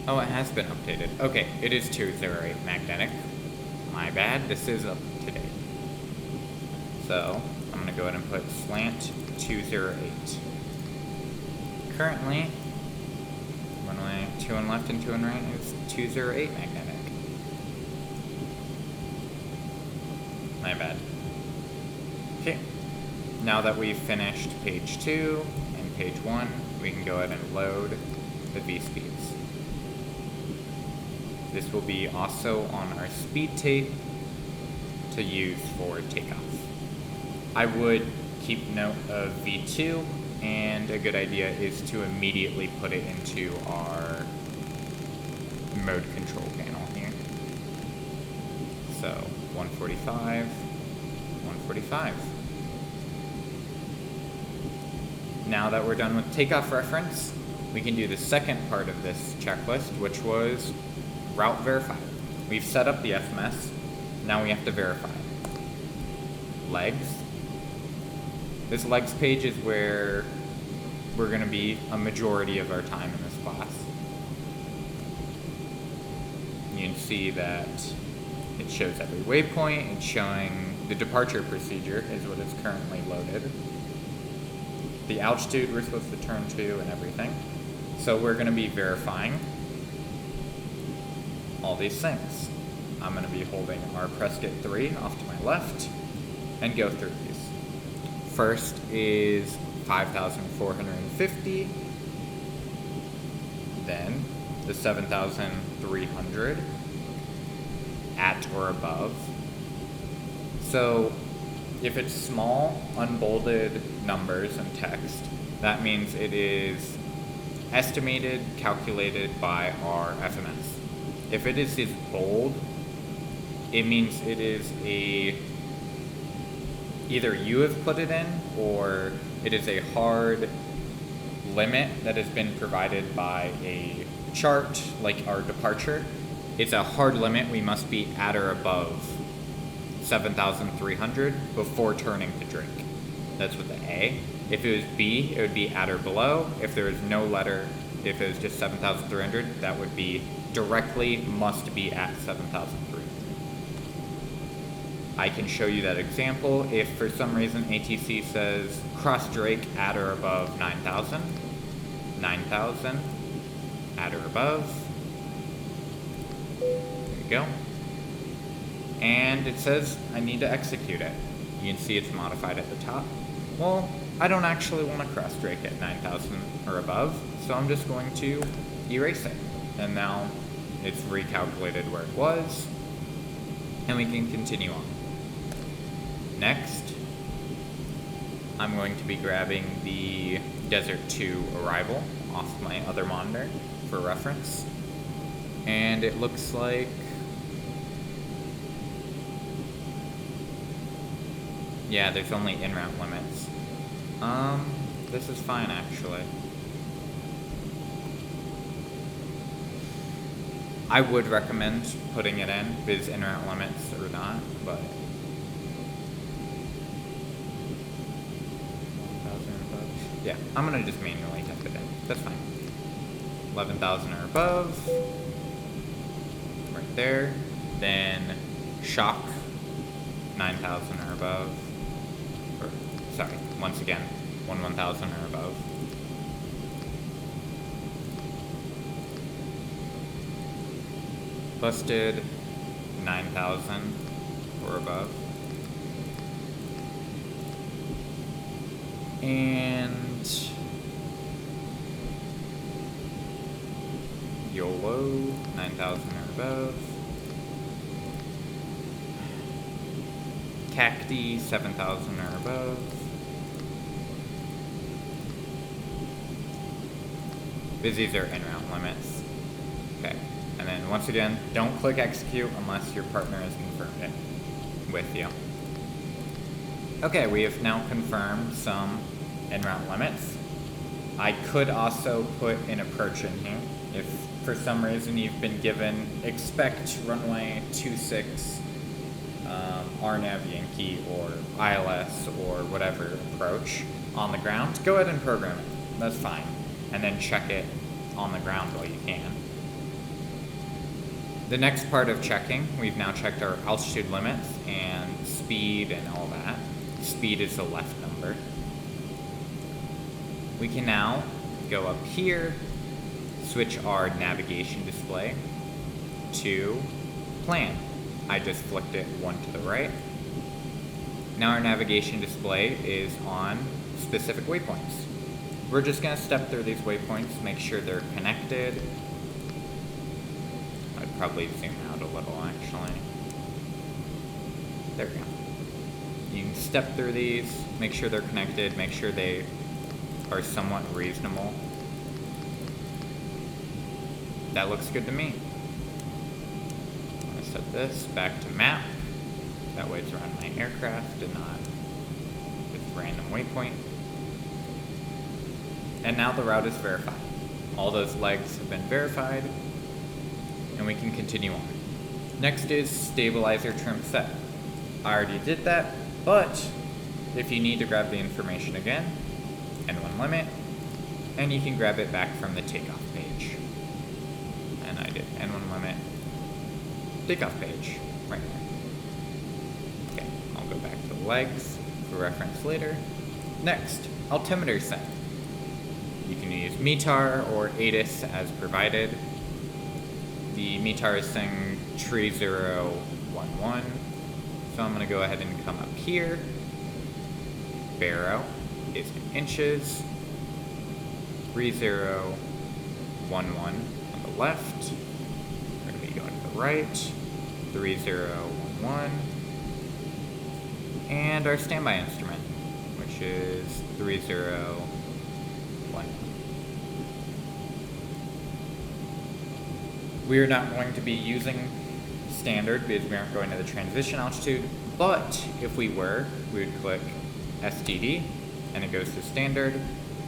S1: Oh, it has been updated. Okay, it is 208 magnetic. My bad, this is up to date. So, I'm gonna go ahead and put slant 208. Currently, runway 2 on left and 2 on right is 208 magnetic. My bad. Okay, now that we've finished page 2 and page 1, we can go ahead and load the V-speeds. This will be also on our speed tape to use for takeoff. I would keep note of V2, and a good idea is to immediately put it into our mode control panel here. So 145, 145. Now that we're done with takeoff reference, we can do the second part of this checklist, which was route verify. We've set up the FMS, now we have to verify. Legs. This legs page is where we're going to be a majority of our time in this class. You can see that it shows every waypoint, it's showing the departure procedure is what is currently loaded. The altitude we're supposed to turn to and everything. So we're going to be verifying all these things. I'm going to be holding our Prescott 3 off to my left and go through these. First is 5,450, then the 7,300 at or above. So if it's small, unbolded numbers and text, that means it is estimated, calculated by our FMS. If it is bold, it means it is either you have put it in or it is a hard limit that has been provided by a chart like our departure. It's a hard limit. We must be at or above 7,300 before turning to drink. That's with the A. If it was B, it would be at or below. If there was no letter, if it was just 7,300, that would be directly must be at 7,300. I can show you that example. If for some reason ATC says cross Drake at or above 9,000, 9,000 at or above. There you go. And it says I need to execute it. You can see it's modified at the top. Well, I don't actually want to cross Drake at 9,000 or above, so I'm just going to erase it. And now it's recalculated where it was, and we can continue on. Next, I'm going to be grabbing the Desert 2 arrival off my other monitor for reference. And it looks like Yeah, there's only in-route limits. This is fine actually. I would recommend putting it in, biz in-route limits or not, but. 1,000 or above. Yeah, I'm gonna just manually type it in. That's fine. 11,000 or above. Right there. Then shock 9,000 or above. Or, sorry, once again, 1,000 or above. Busted 9,000 or above. And YOLO 9,000 or above. Cacti 7,000 or above. Busies are in-route limits. Okay, and then once again, don't click execute unless your partner has confirmed it with you. Okay, we have now confirmed some in-route limits. I could also put an approach in here. If for some reason you've been given expect runway 26 RNAV Yankee or ILS or whatever approach on the ground, go ahead and program it. That's fine. And then check it on the ground while you can. The next part of checking, we've now checked our altitude limits and speed and all that. Speed is the left number. We can now go up here, switch our navigation display to plan. I just flicked it one to the right. Now our navigation display is on specific waypoints. We're just gonna step through these waypoints, make sure they're connected. I'd probably zoom out a little actually. There we go. You can step through these, make sure they're connected, make sure they are somewhat reasonable. That looks good to me. I'm gonna set this back to map. That way it's around my aircraft and not with random waypoint. And now the route is verified. All those legs have been verified, and we can continue on. Next is stabilizer trim set. I already did that, but if you need to grab the information again, N1 limit, and you can grab it back from the takeoff page. And I did N1 limit, takeoff page, right there. Okay, I'll go back to the legs for reference later. Next, altimeter set. You can use METAR or ATIS as provided. The METAR is saying 3011. So I'm gonna go ahead and come up here. Barrow is in inches. 3011 on the left. We're gonna be going to the right. 3011. And our standby instrument, which is 3011. We are not going to be using standard because we aren't going to the transition altitude, but if we were, we would click STD and it goes to standard,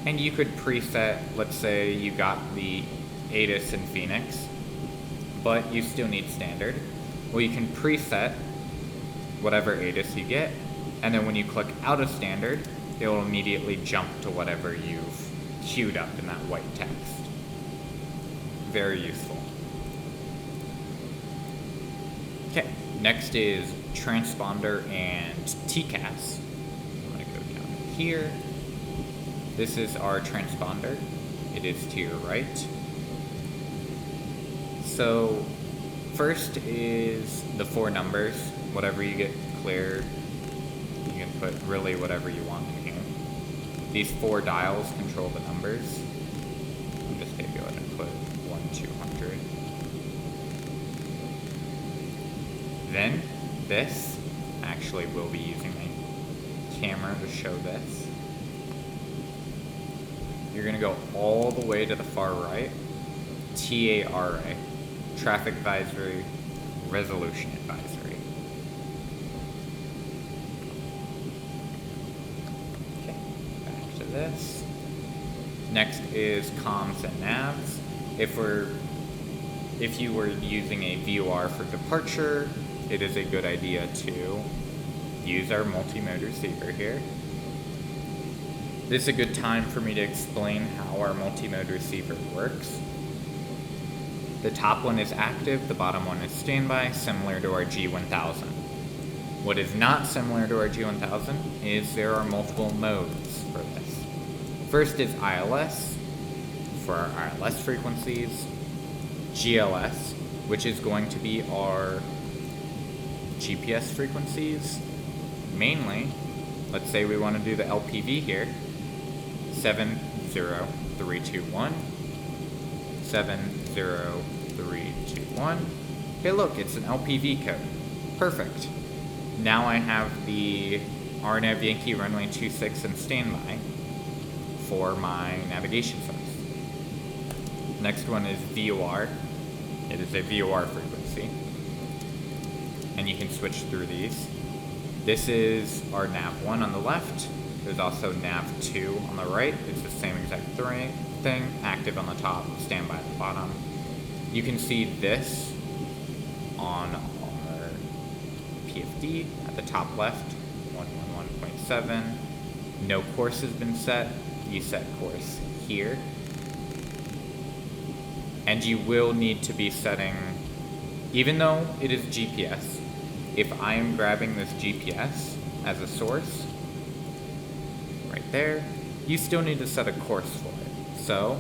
S1: and you could preset, let's say you got the ATIS in Phoenix, but you still need standard. Well, you can preset whatever ATIS you get, and then when you click out of standard, it will immediately jump to whatever you've queued up in that white text. Very useful. Okay, next is transponder and TCAS. I'm gonna go down here. This is our transponder. It is to your right. So first is the 4 numbers. Whatever you get cleared, you can put really whatever you want in here. These 4 dials control the numbers. I'm just gonna go ahead and put 1200. Then this, actually will be using my camera to show this. You're gonna go all the way to the far right, TARA, Traffic Advisory, Resolution Advisory. this. Next is comms and navs. If you were using a VOR for departure, it is a good idea to use our multi-mode receiver here. This is a good time for me to explain how our multi-mode receiver works. The top one is active, the bottom one is standby, similar to our G1000. What is not similar to our G1000 is there are multiple modes for this. First is ILS, for our ILS frequencies, GLS, which is going to be our GPS frequencies. Mainly, let's say we want to do the LPV here, 70321, 70321. Hey look, it's an LPV code. Perfect. Now I have the RNAV Yankee runway 26 in standby for my navigation source. Next one is VOR. It is a VOR frequency. And you can switch through these. This is our nav1 on the left. There's also nav2 on the right. It's the same exact thing. Active on the top, standby at the bottom. You can see this on our PFD at the top left, 111.7. No course has been set. You set course here. And you will need to be setting, even though it is GPS, if I am grabbing this GPS as a source, right there, you still need to set a course for it. So,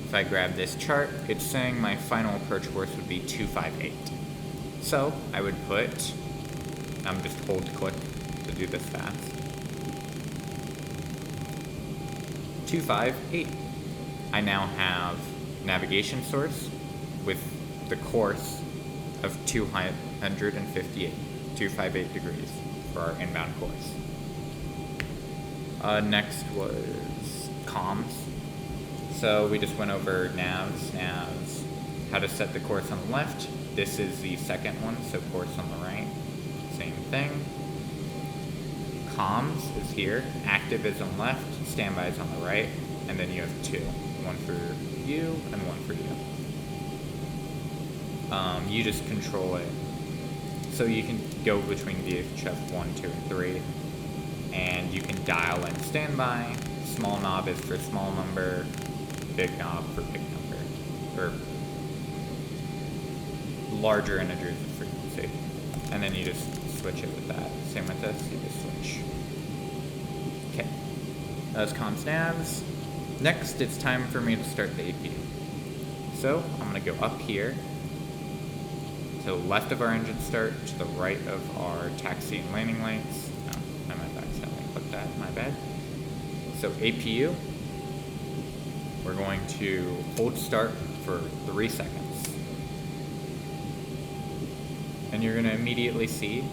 S1: if I grab this chart, it's saying my final approach course would be 258. So, I would put, I'm just hold click to do this fast, 258. I now have navigation source with the course of 258 degrees for our inbound course. Next was comms. So we just went over navs, how to set the course on the left. This is the second one, so course on the right, same thing. Comms is here, active is on the left, standby is on the right, and then you have two, one for you and one for you. You just control it. So you can go between VHF 1, 2, and 3, and you can dial in standby. Small knob is for small number, big knob for big number, or larger integers of frequency. And then you just switch it with that. Same with this, you just switch. Okay, that's comms navs. Next, it's time for me to start the APU. So, I'm going to go up here, to the left of our engine start, to the right of our taxi and landing lights. No, I might have accidentally clicked that, my bad. So, APU, we're going to hold start for 3 seconds. And you're going to immediately see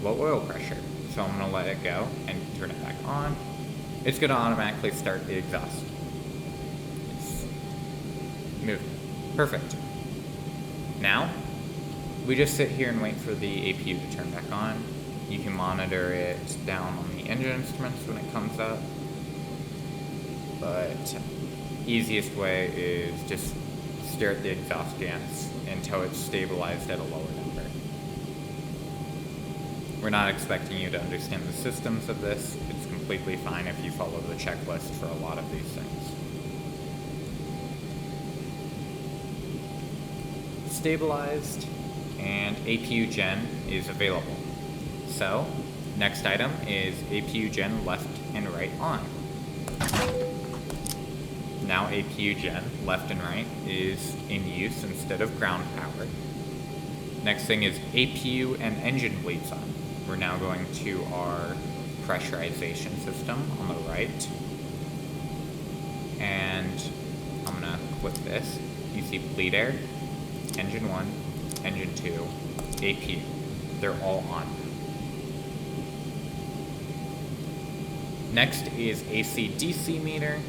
S1: low oil pressure. So, I'm going to let it go and turn it back on. It's going to automatically start the exhaust. Move. Perfect. Now, we just sit here and wait for the APU to turn back on. You can monitor it down on the engine instruments when it comes up. But easiest way is just stare at the exhaust gas until it's stabilized at a lower number. We're not expecting you to understand the systems of this. It's completely fine if you follow the checklist for a lot of these things. Stabilized, and APU gen is available. So, next item is APU gen left and right on. Now APU gen left and right is in use instead of ground power. Next thing is APU and engine bleeds on. We're now going to our pressurization system on the right. And I'm gonna click this. You see bleed air, engine 1, engine 2, APU. They're all on. Next is AC-DC meter.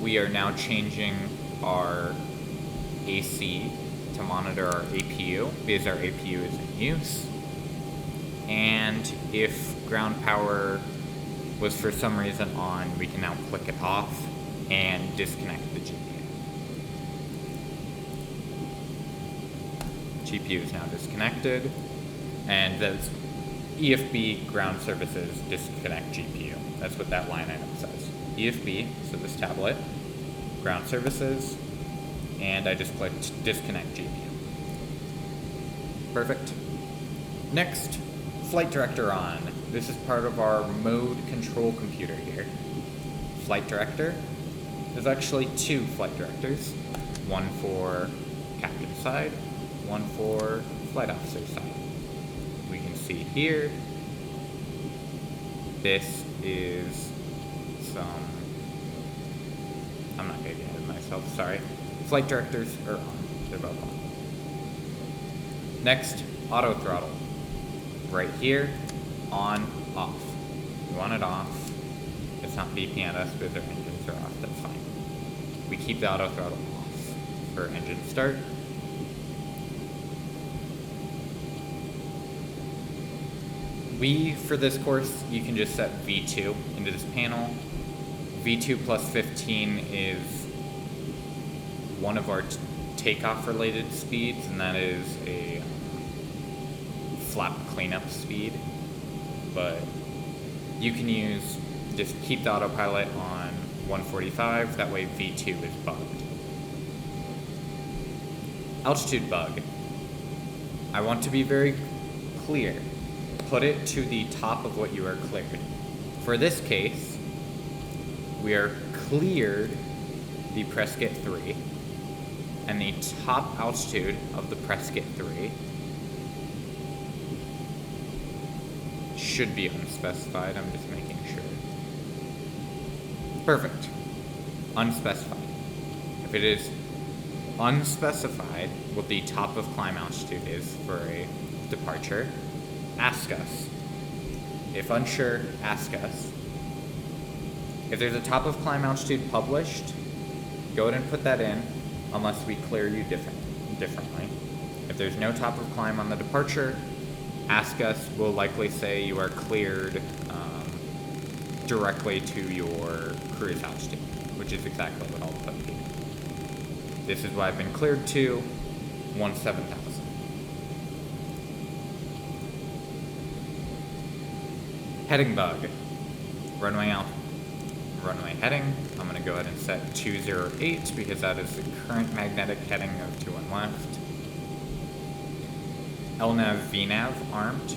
S1: We are now changing our AC to monitor our APU because our APU is in use. And if ground power was for some reason on, we can now click it off and disconnect the GPU. GPU is now disconnected, and those EFB ground services disconnect GPU. That's what that line item says. EFB, so this tablet, ground services, and I just clicked disconnect GPU. Perfect. Next, flight director on. This is part of our mode control computer here. Flight director. There's actually two flight directors. One for captain's side, one for flight officer's side. We can see here, this is I'm not gonna get ahead of myself, sorry. Flight directors are on, they're both on. Next, auto throttle. Right here, on, off. We want it off. It's not beeping at us because our engines are off, that's fine. We keep the auto throttle off for engine start. For this course, you can just set V2 into this panel. V2 plus 15 is one of our takeoff related speeds, and that is a flap cleanup speed. But you can just keep the autopilot on 145, that way V2 is bugged. Altitude bug. I want to be very clear. Put it to the top of what you are cleared. For this case, we are cleared the Prescott 3, and the top altitude of the Prescott 3 should be unspecified. I'm just making sure. Perfect. Unspecified. If it is unspecified what the top of climb altitude is for a departure, ask us. If unsure, ask us. If there's a top of climb altitude published, go ahead and put that in, unless we clear you differently. If there's no top of climb on the departure, ask us. We'll likely say you are cleared directly to your cruise altitude, which is exactly what I'll put here. This is what I've been cleared to, 17,000. Heading bug. Runway heading. I'm going to go ahead and set 208 because that is the current magnetic heading of 21 left. LNAV, VNAV armed.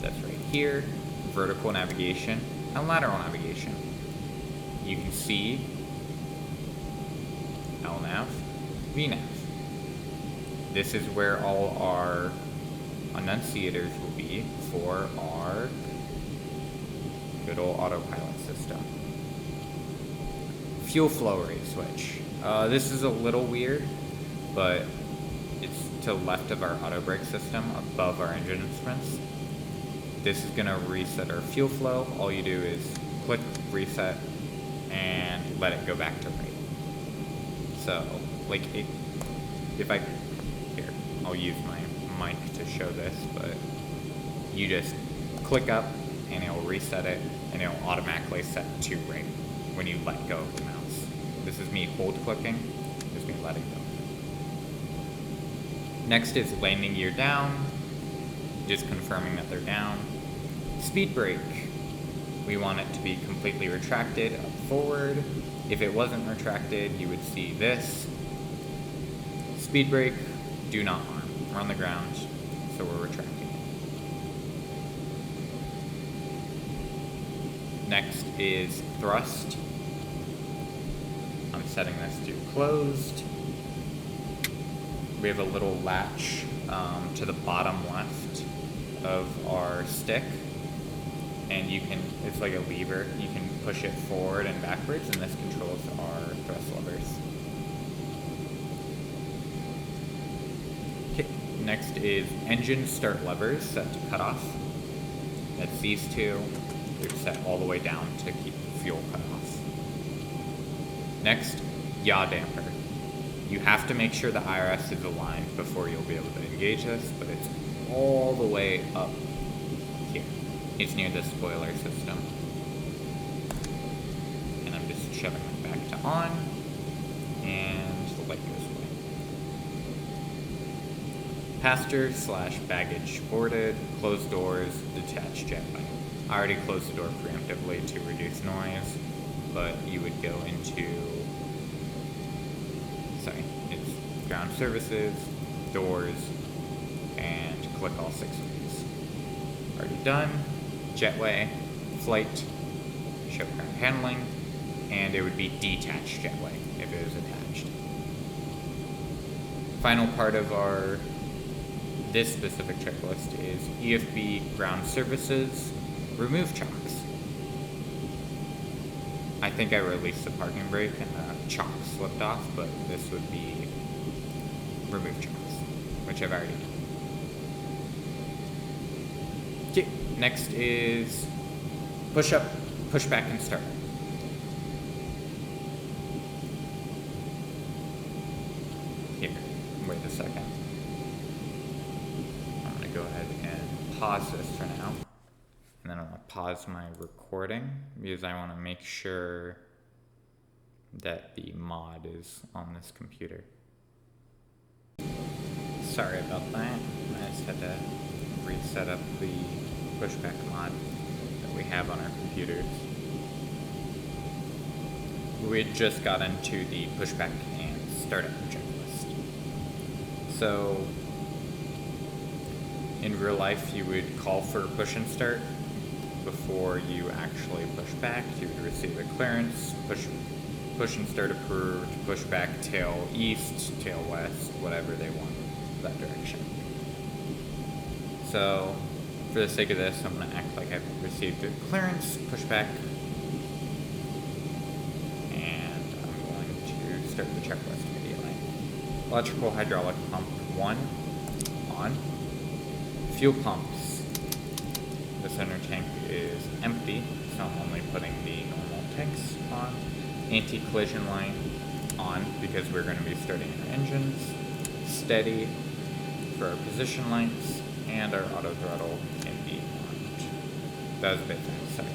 S1: That's right here. Vertical navigation and lateral navigation. You can see LNAV, VNAV. This is where all our annunciators will be for our good old autopilot system. Fuel flow rate switch. This is a little weird, but it's to the left of our auto brake system, above our engine instruments. This is gonna reset our fuel flow. All you do is click reset and let it go back to rate. So, like, I'll use my mic to show this, but you just click up and it'll reset it, and it'll automatically set to rate when you let go of the mouse. This is me hold clicking, this is me letting go. Next is landing gear down, just confirming that they're down. Speed brake, we want it to be completely retracted up forward. If it wasn't retracted, you would see this. Speed brake, do not arm. We're on the ground, so we're retracting. Next is thrust. I'm setting this to closed. We have a little latch to the bottom left of our stick, and it's like a lever. You can push it forward and backwards, and this controls our thrust levers. Okay, next is engine start levers set to cutoff. That's these two. They're set all the way down to keep fuel cut off. Next, yaw damper. You have to make sure the IRS is aligned before you'll be able to engage this, but it's all the way up here. It's near the spoiler system. shoving it back to on, and the light goes away. Passenger/baggage boarded, closed doors, detached jetway. I already closed the door preemptively to reduce noise, but you would go into, it's ground services, doors, and click all 6 of these. Already done. Jetway, flight, show ground handling, and it would be detached jetway if it was attached. Final part of this specific checklist is EFB ground services, remove chocks. I think I released the parking brake and the chock slipped off, but this would be remove chocks, which I've already done. Okay, next is push up, push back, and start. Here, wait a second. I'm gonna go ahead and pause this for now. And then I'm gonna pause my recording because I wanna make sure that the mod is on this computer. Sorry about that. I just had to reset up the pushback mod that we have on our computers. We had just got into the pushback and startup checklist. So in real life, you would call for push and start before you actually push back. You would receive a clearance, push and start approved, push back tail east, tail west, whatever they want that direction. So for the sake of this, I'm going to act like I've received a clearance, push back, and I'm going to start the checklist immediately. Electrical hydraulic pump 1 on. Fuel pumps. The center tank is empty, so I'm only putting the normal tanks on. Anti-collision line on because we're going to be starting our engines. Steady for our position lights, and our auto throttle can be armed. That was a bit fast, sorry.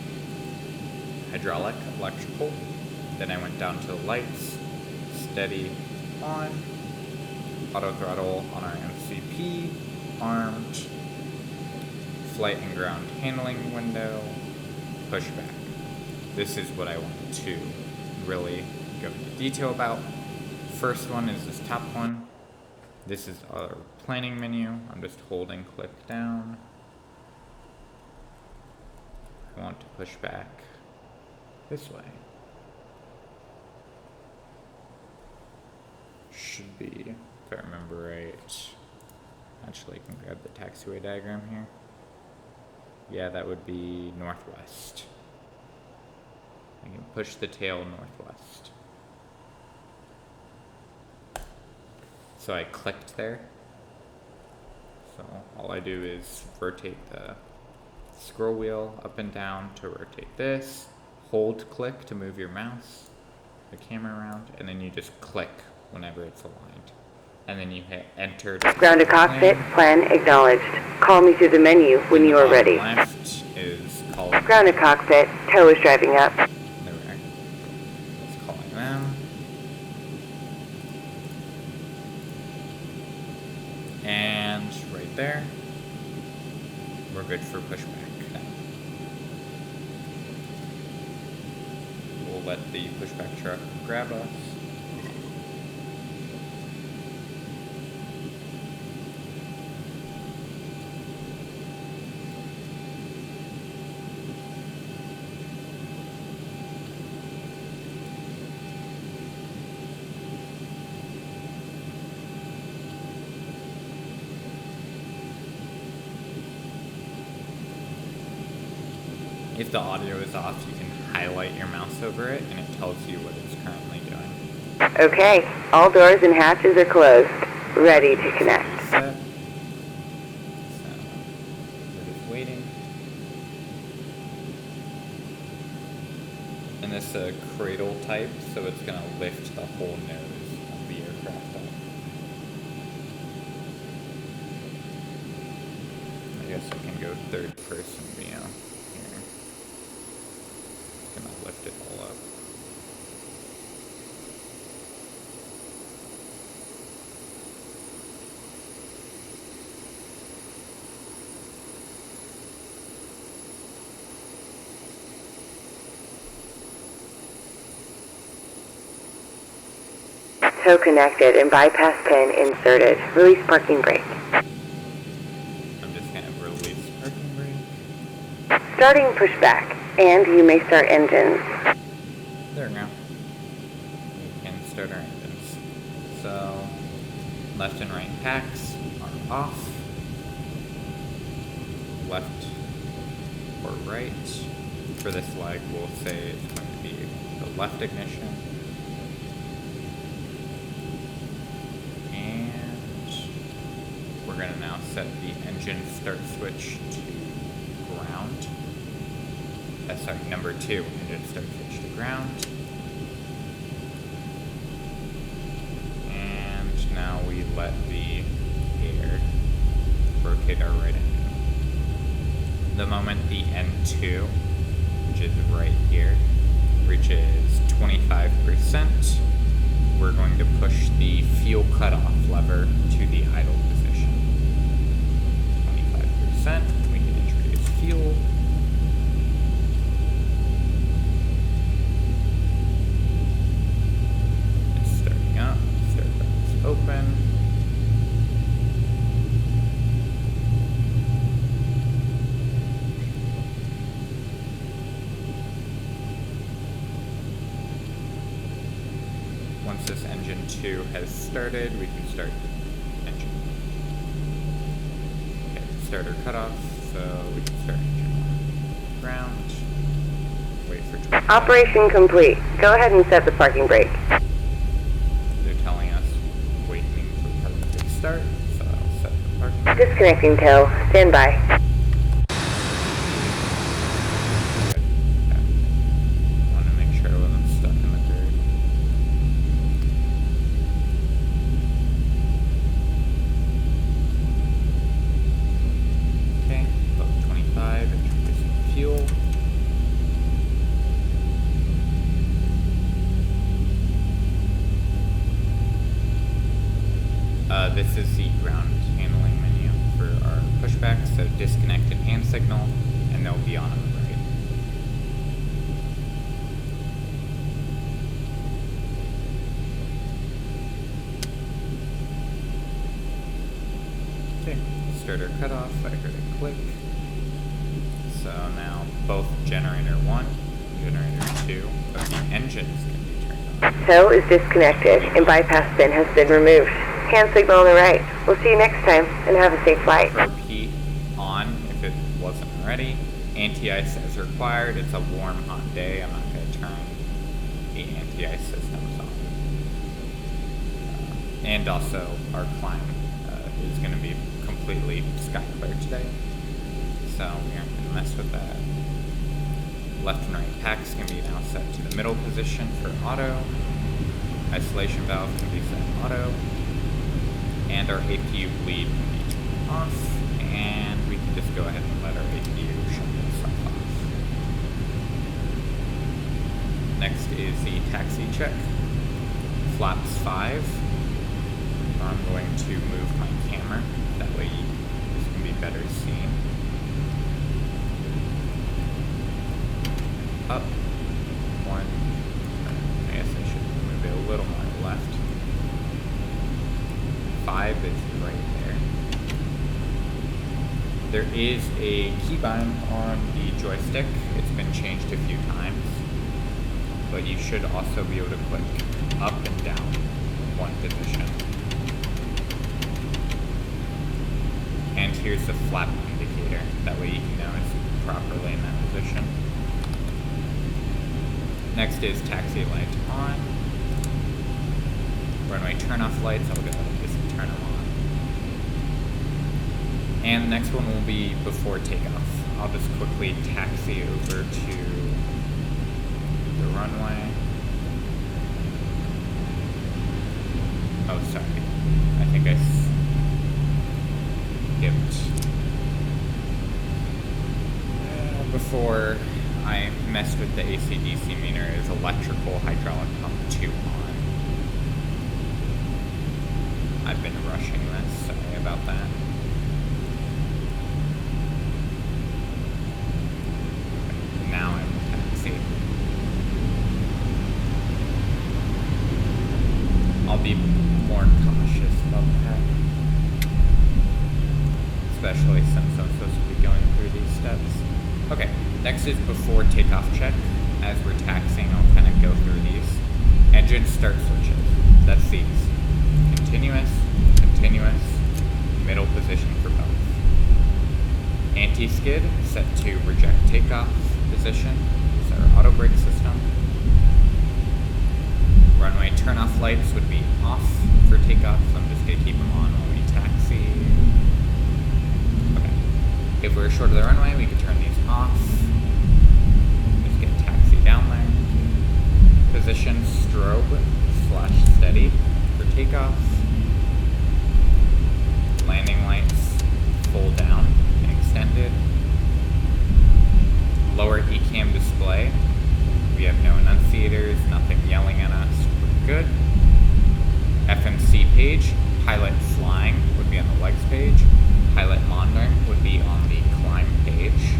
S1: Hydraulic, electrical. Then I went down to the lights. Steady on. Auto throttle on our MCP. Armed. Flight and ground handling window. Pushback. This is what I want to really go into detail about. First one is this top one. This is our planning menu. I'm just holding click down. I want to push back this way. Should be, if I remember right. Actually, I can grab the taxiway diagram here. Yeah, that would be northwest. I can push the tail northwest. So I clicked there. So all I do is rotate the scroll wheel up and down to rotate this. Hold click to move your mouse, the camera around, and then you just click whenever it's aligned. And then you hit enter.
S4: Grounded cockpit, plan acknowledged. Call me through the menu when you are ready.
S1: Left is calling.
S4: Grounded cockpit, tow is driving up.
S1: There we are. It's calling them. And right there, we're good for pushback now. We'll let the pushback truck grab us. If the audio is off, you can highlight your mouse over it and it tells you what it's currently doing.
S4: Okay, all doors and hatches are closed. Ready to connect.
S1: Reset. So, we're just waiting. And this is a cradle type, so it's going to lift the whole nose of the aircraft up. I guess I can go third person view here. Gonna lift it all up.
S4: Tow connected and bypass pin inserted. Release parking brake.
S1: I'm just gonna release parking brake.
S4: Starting pushback, and you may start engines.
S1: There we go. We can start our engines. So, left and right packs are off. Left or right. For this leg, we'll say it's going to be the left ignition. And we're going to now set the engine start switch to ground. Sorry, number 2, engine start switch to ground. And now we let the air rotate our right engine. The moment the N2, which is right here, reaches 25%, we're going to push the fuel cutoff lever to the idle position. 25%, we can introduce fuel. It's starting up, start valves open. Once this engine 2 has started, we can start engine. Okay, starter cutoff, so we can start engine 1. Ground. Wait for 25.
S4: Operation complete. Go ahead and set the parking brake.
S1: They're telling us waiting for parking to start, so I'll set the parking brake.
S4: Disconnecting tow. Stand by.
S1: I want to make sure I wasn't stuck in the dirt. Okay, about 25, introducing fuel. This is the ground handling menu for our pushback, so disconnect and hand signal, and they'll be on the right. Okay, starter cutoff, I heard a click. So now both generator 1 and generator 2 of the engines can be turned on.
S4: Tow is disconnected and bypass pin has been removed. Hand signal on the right. We'll see you next time and have a safe flight.
S1: Repeat on if it wasn't already. Anti-ice as required. It's a warm, hot day. I'm not going to turn the anti-ice systems on. And also, our climb is going to be completely sky clear today. So we aren't going to mess with that. Left and right packs can be now set to the middle position for auto. Isolation valve can be set auto. And our APU bleed can be turned off, and we can just go ahead and let our APU shut itself off. Next is the taxi check. Flaps 5. I'm going to move my camera, that way this can be better seen. Up. 1. I guess I should move it a little more left. 5 is right there. There is a keybind on the joystick. It's been changed a few times, but you should also be able to click up and down one position. And here's the flap indicator. That way you can know it's properly in that position. Next is taxi light on. Runway turn off lights, I'll go ahead and just turn them on. And the next one will be before takeoff. I'll just quickly taxi over to the runway. Oh, sorry. I think I skipped. Before I messed with the AC/DC meter, is electrical hydraulic pump 2 on. I've been rushing this, sorry about that. Now I will taxi. I'll be especially since I'm supposed to be going through these steps. Okay, next is before takeoff check. As we're taxiing, I'll kind of go through these. Engine start switches. That's these. Continuous, continuous, middle position for both. Anti-skid set to reject takeoff position. Is our auto brake system. Runway turn-off lights would be off for takeoff, so I'm just going to keep them on while we taxi. Okay. If we're short of the runway, we could turn these off. Just get taxi down there. Position strobe / steady for takeoff. Landing lights full down and extended. Lower ECAM display. We have no enunciators, nothing yelling at us. We're good. FMC page, pilot flying would be on the legs page. Pilot monitoring would be on the climb page.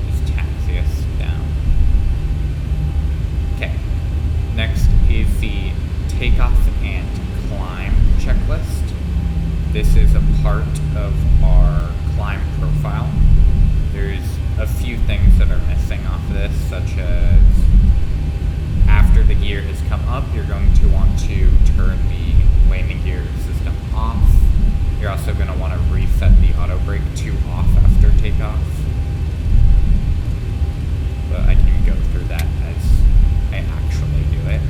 S1: Just taxi us down. Okay. Next is the takeoff and climb checklist. This is a part of our climb profile. There's a few things that are missing off of this, such as after the gear has come up, you're going to want to turn the landing gear system off. You're also going to want to reset the auto brake to off after takeoff. But I can go through that as I actually do it.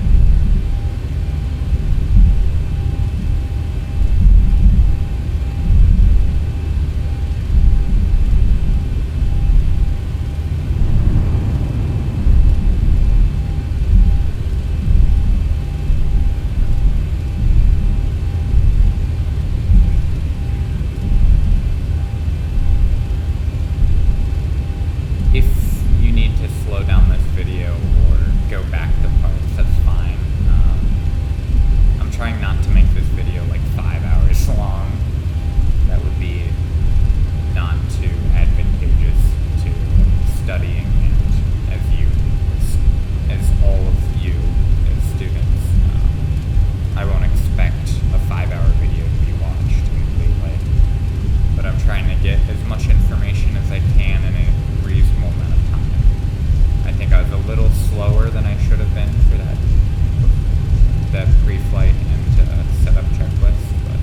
S1: Preflight and setup checklist, but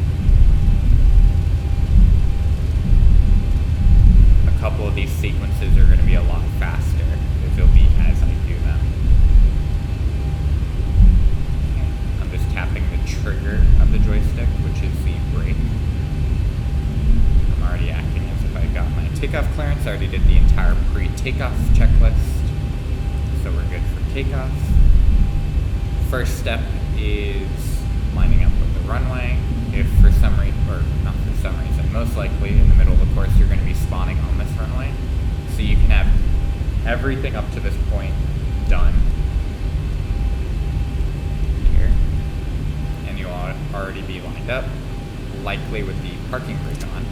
S1: a couple of these sequences are going to be a lot faster if it'll be as I do them. I'm just tapping the trigger of the joystick, which is the brake. I'm already acting as if I got my takeoff clearance. I already did the entire pre-takeoff checklist, so we're good for takeoff. First step is lining up with the runway. If for some reason, or not for some reason, most likely in the middle of the course you're going to be spawning on this runway. So you can have everything up to this point done here. And you'll already be lined up, likely with the parking brake on.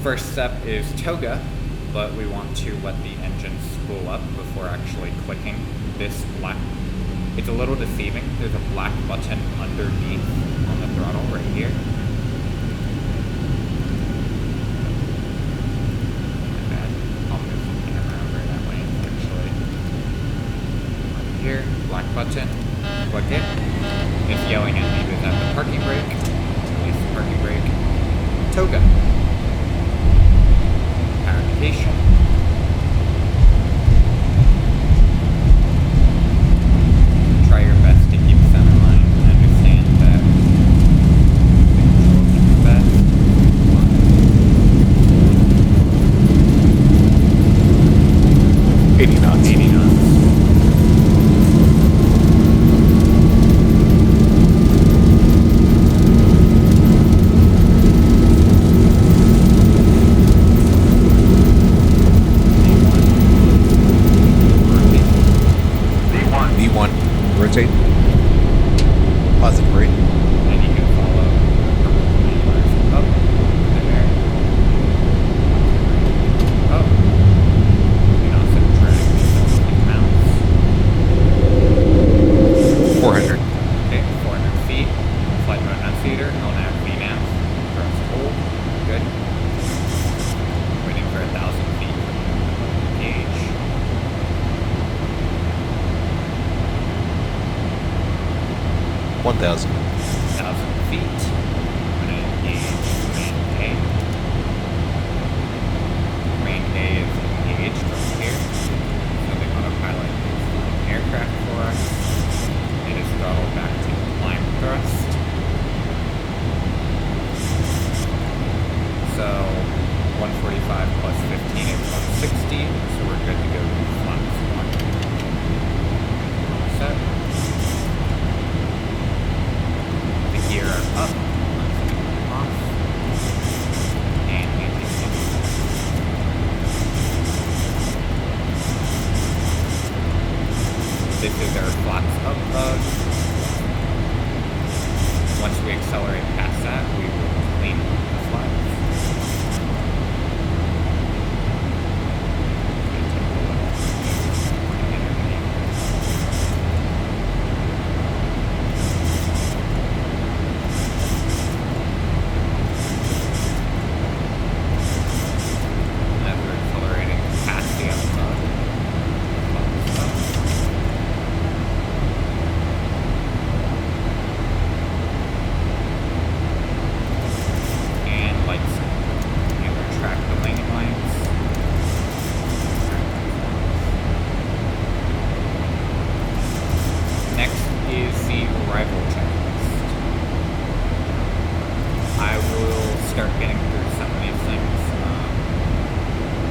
S1: First step is toga, but we want to let the engine spool up before actually clicking this black. It's a little deceiving. There's a black button underneath on the throttle right here. My bad. I'll move the camera over that way, actually. Right here, black button. Click it. It's yelling at me without the parking brake. Release the parking brake. Toga. Application. Try your best to keep center line and understand that the controls are the best. 80 knots. 80 knots.
S5: Rotate. Positive brake.
S1: And you can follow the lines up there. Up. You can also drag these up with the mouse.
S5: 1,000.
S1: 1,000 feet. I'm going to engage main A. Main A is engaged from here. So the autopilot is flying aircraft for us. It is throttled back to climb thrust. So 145 plus 15 is 160. So we're good to go to flaps 1. All set. The gear are up. Off. And landing in. This is our flaps up bug. Once we accelerate past that, we will clean the flaps.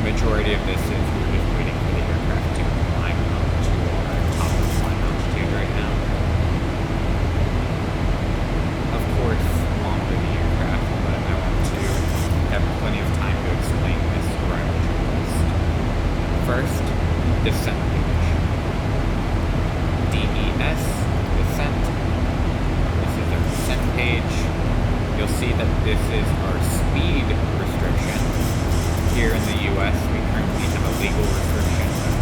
S1: Majority of this is we're just waiting for the aircraft to climb up to our top of climb altitude right now. Of course, longer the aircraft, but I want to have plenty of time to explain this arrival checklist. First, descent page. DES, descent. This is our descent page. You'll see that this is our speed restriction. Here in the U.S., we currently have a legal restriction of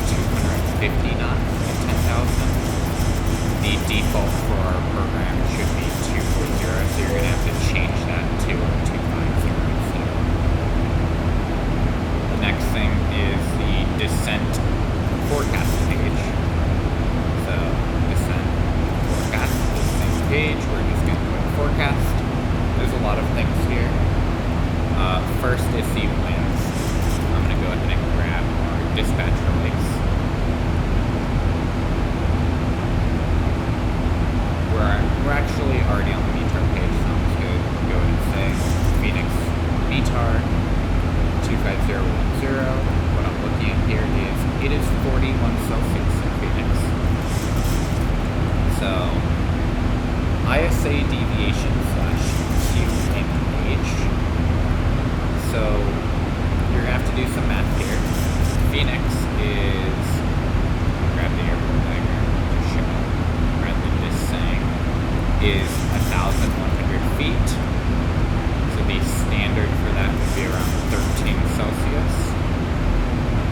S1: 250 knots at 10,000. The default for our program should be 240, so you're going to have to change that to 250 instead. The next thing is the descent forecast page. So, descent forecast is the same page. We're just going to put forecast. There's a lot of things here. First is the winds. I'm going to go ahead and grab our dispatch release. We're actually already on the VTAR page, so I'm just going to go ahead and say Phoenix VTAR 25010. What I'm looking at here is it is 41 Celsius in Phoenix. So ISA deviation / QNH. So you're going to have to do some math here. Phoenix is, grab the airport diagram to show rather than just saying, is 1,100 feet. So the standard for that would be around 13 Celsius.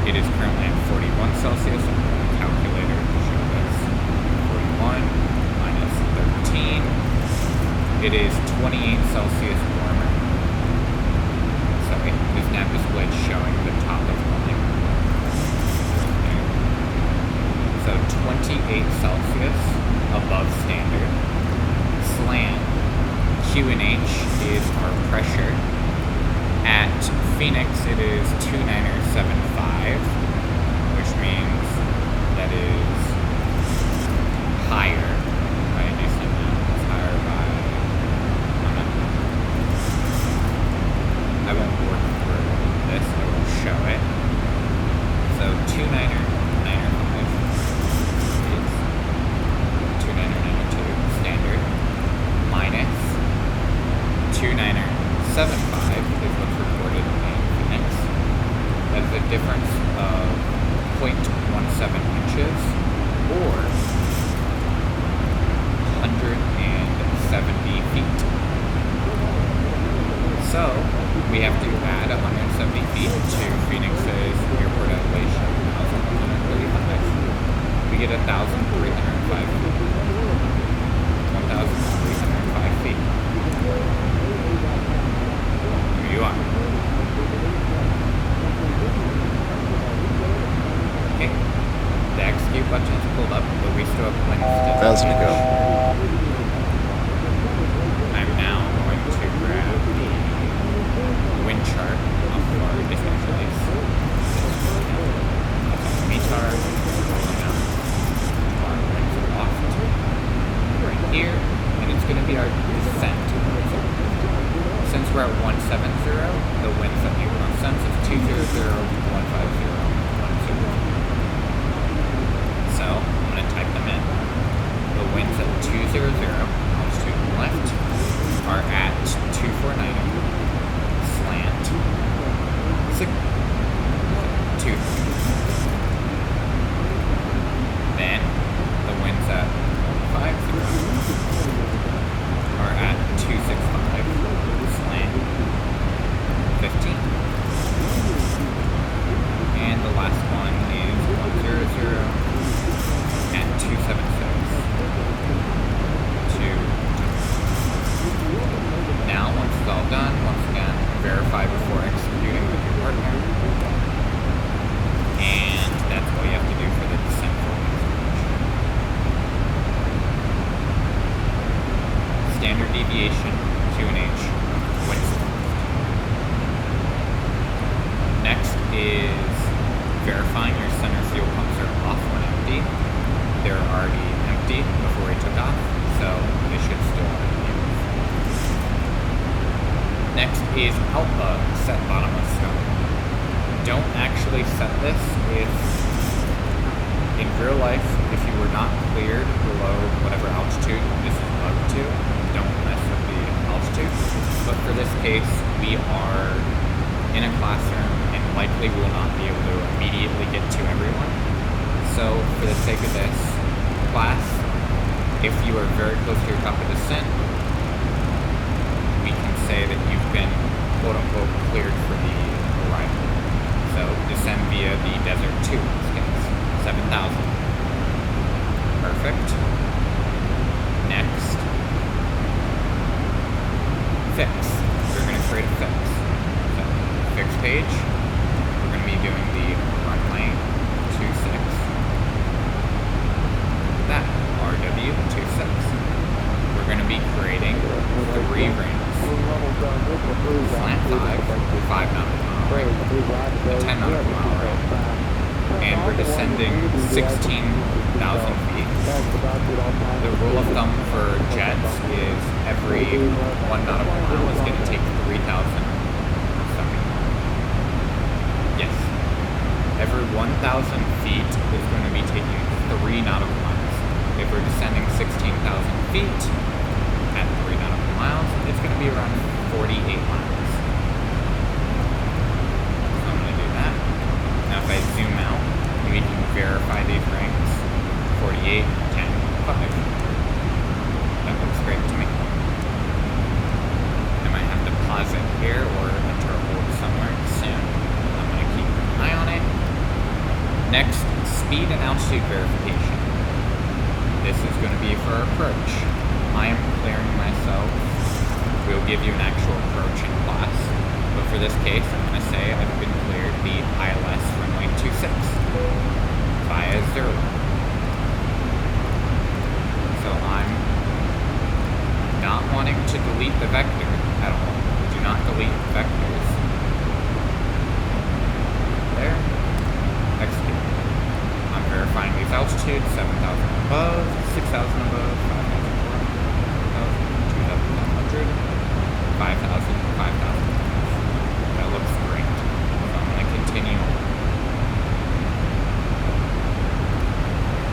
S1: It is currently at 41 Celsius. I'm going to calculator to show this. 41 minus 13. It is 28 Celsius warmer. Sorry, this nav display is showing the top of the line. So 28 Celsius above standard. Slant QNH is our pressure. At Phoenix, it is 2975, which means that is higher. By a decent amount. It's higher by, I won't work through this, I will show it. So 2995 is 2992 standard minus 2975 is what's recorded in Phoenix. That is a difference of 0.17 inches or 170 feet. So we have to add 170 feet to Phoenix's airport elevation of 1,135. We get 1,305 feet. 1,305 feet. Here you are. Okay. The execute button is pulled up, but we still have plenty of steps.
S5: 1,000 to go.
S1: to grab the wind chart of our dispatch release. METAR, rolling up our winds aloft right here, and it's going to be our descent. Since we're at 170, the winds that make most sense is 200, 150, 10. So I'm going to type them in. The winds at 200, altitude left, are at 2490, slant, 2. Then the winds at 150 are at 265, slant, 15. And the last one is 100 at 276. Now, once it's all done, once again, verify before executing with your partner. And that's all you have to do for the descent formation. Standard deviation, 2.5, wind slope. Next is verifying your center fuel pumps are off when empty. They're already empty before we took off, so they should still be used. Next is outbug, set bottom of scope. Don't actually set this if, in real life, if you were not cleared below whatever altitude this is bugged to, don't mess with the altitude. But for this case, we are in a classroom and likely will not be able to immediately get to everyone. So for the sake of this class, if you are very close to your top of descent, we can say that you've been quote-unquote cleared for the arrival. So descend via the Desert 2 in this case, 7,000. Perfect. Next, fix. We're going to create a fix. So fix page, we're going to be doing the runway 26. That, RW26. We're going to be creating 3 rings. Slant 5, 5 nautical mile right, a 10 nautical mile right, and we're descending 16,000 feet. The rule of thumb for jets is every 1 nautical mile is going to take 3,000 seconds. Yes. Every 1,000 feet is going to be taking 3 nautical miles. If we're descending 16,000 feet at 3 nautical miles, it's going to be around 48 miles. So I'm going to do that. Now if I zoom out, we can verify these rings. 48, 10, 5. That looks great to me. I might have to pause it here or enter a hold somewhere soon. I'm going to keep an eye on it. Next, speed and altitude verification. This is going to be for approach. I am clearing myself. We'll give you an actual approach in class. But for this case, I'm going to say I've been cleared the ILS runway 26 via 0. So I'm not wanting to delete the vector at all. Do not delete vectors. There. Execute. I'm verifying these altitudes, 7,000 above, 6,000 above, 5,000, 5,000, 5,000. That looks great. So I'm going to continue.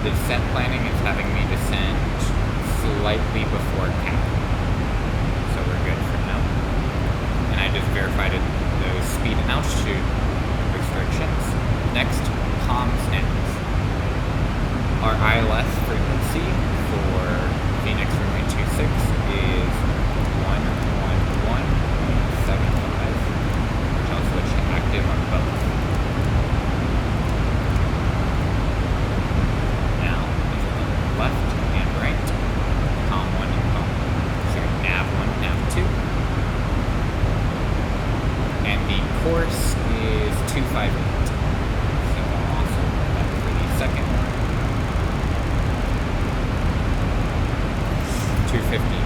S1: The descent planning is having me descend slightly before cap. So we're good for now. And I just verified those speed and altitude restrictions. Next, comm snaps. Our ILS frequency for Phoenix runway 26 is 111.75, which I'll switch to active on both. Now, these are the left and right, COM 1 and nav 1, nav 2. And the course is 258. So I'll also put that for the second one. 258.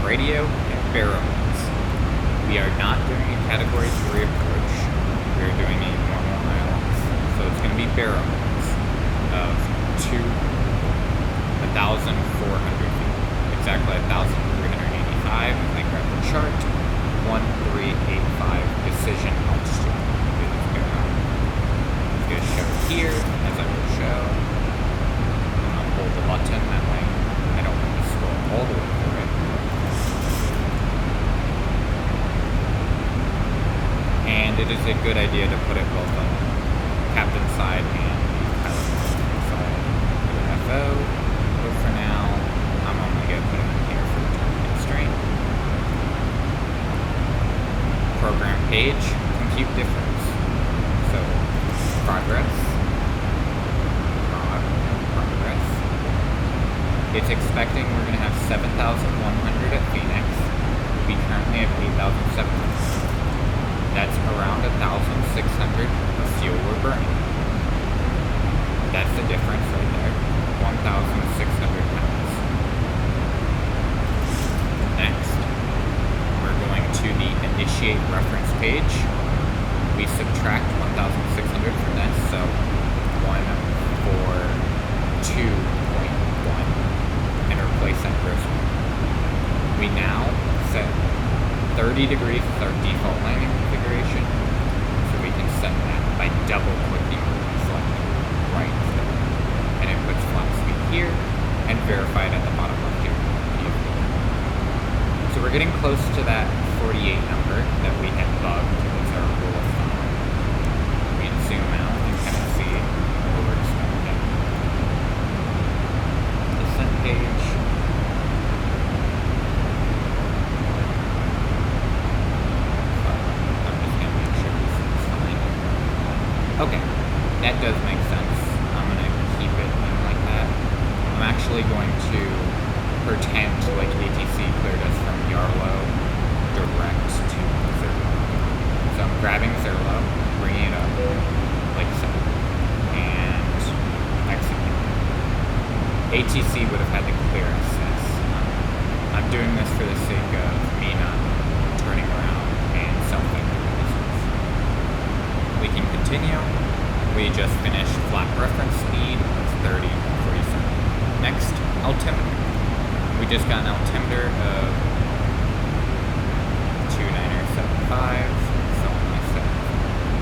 S1: radio and barrel modes. We are not doing a Category 3 approach. We are doing a normal ILS. So it's going to be barrel modes of 1,400 feet. Exactly 1,385. I grab the chart. 1385 decision altitude. Okay, let's go now. It's going to show here, as I will show. I'm going to hold the button, that way I don't have to scroll all the way through it. And it is a good idea to put it both on captain side and pilot side. FO, but for now, I'm only going to put it in here for the time constraint. Program page, compute difference. So, progress. It's expecting we're going to have 7,100 at Phoenix. We currently have 8,700. That's around 1,600 of fuel we're burning. That's the difference right there. 1,600 pounds. Next, we're going to the initiate reference page. We subtract 1,600 from this, so 142.1, and replace that gross mark. We now set 30 degrees as our default landing configuration, so we can set that by double clicking and selecting right instead. And it puts flat speed here and verified at the bottom left here. So we're getting close to that 48 number that we had bugged as our rule of thumb. We can zoom out and kind of see where we're expecting. Descent page. I'm just going to make sure this is fine. Okay, that does make sense. I'm going to keep it in like that. I'm actually going to pretend like ATC cleared us from Yarlow direct to Zerlo. So I'm grabbing Zerlo, bringing it up like so, and execute. ATC would have had to clear us this. I'm doing this for the sake of me not turning around and self-thinking business. We can continue. We just finished flat reference speed of 30.47. Next, altimeter. We just got an altimeter of 2975, so I said,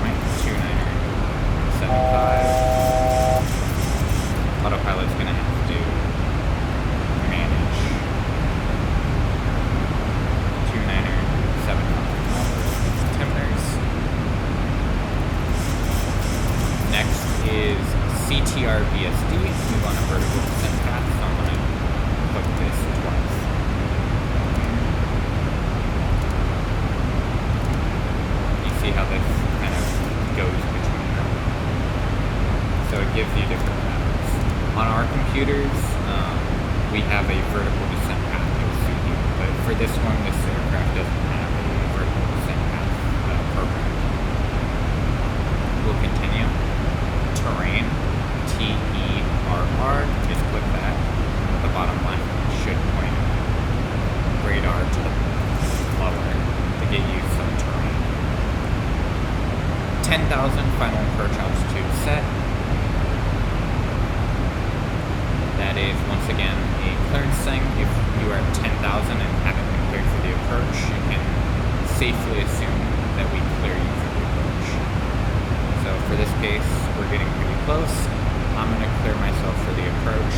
S1: right, 2975. Autopilot's gonna have to manage 2975 altimeters. Next is CTR VSD. We want a vertical descent path, so I'm gonna click this twice. You see how this kind of goes between them. So it gives you different patterns. On our computers, we have a vertical descent path, you'll see here. But for this one, this aircraft doesn't have a vertical descent path program. We'll continue. Terrain, TERR, just click that. The bottom left should point radar to the lower to get you some terrain. 10,000 final approach altitude set. That is once again a clearance thing. If you are at 10,000 and haven't been cleared for the approach, you can safely assume that we clear you for the approach. So for this case, we're getting pretty close. I'm going to clear myself for the approach,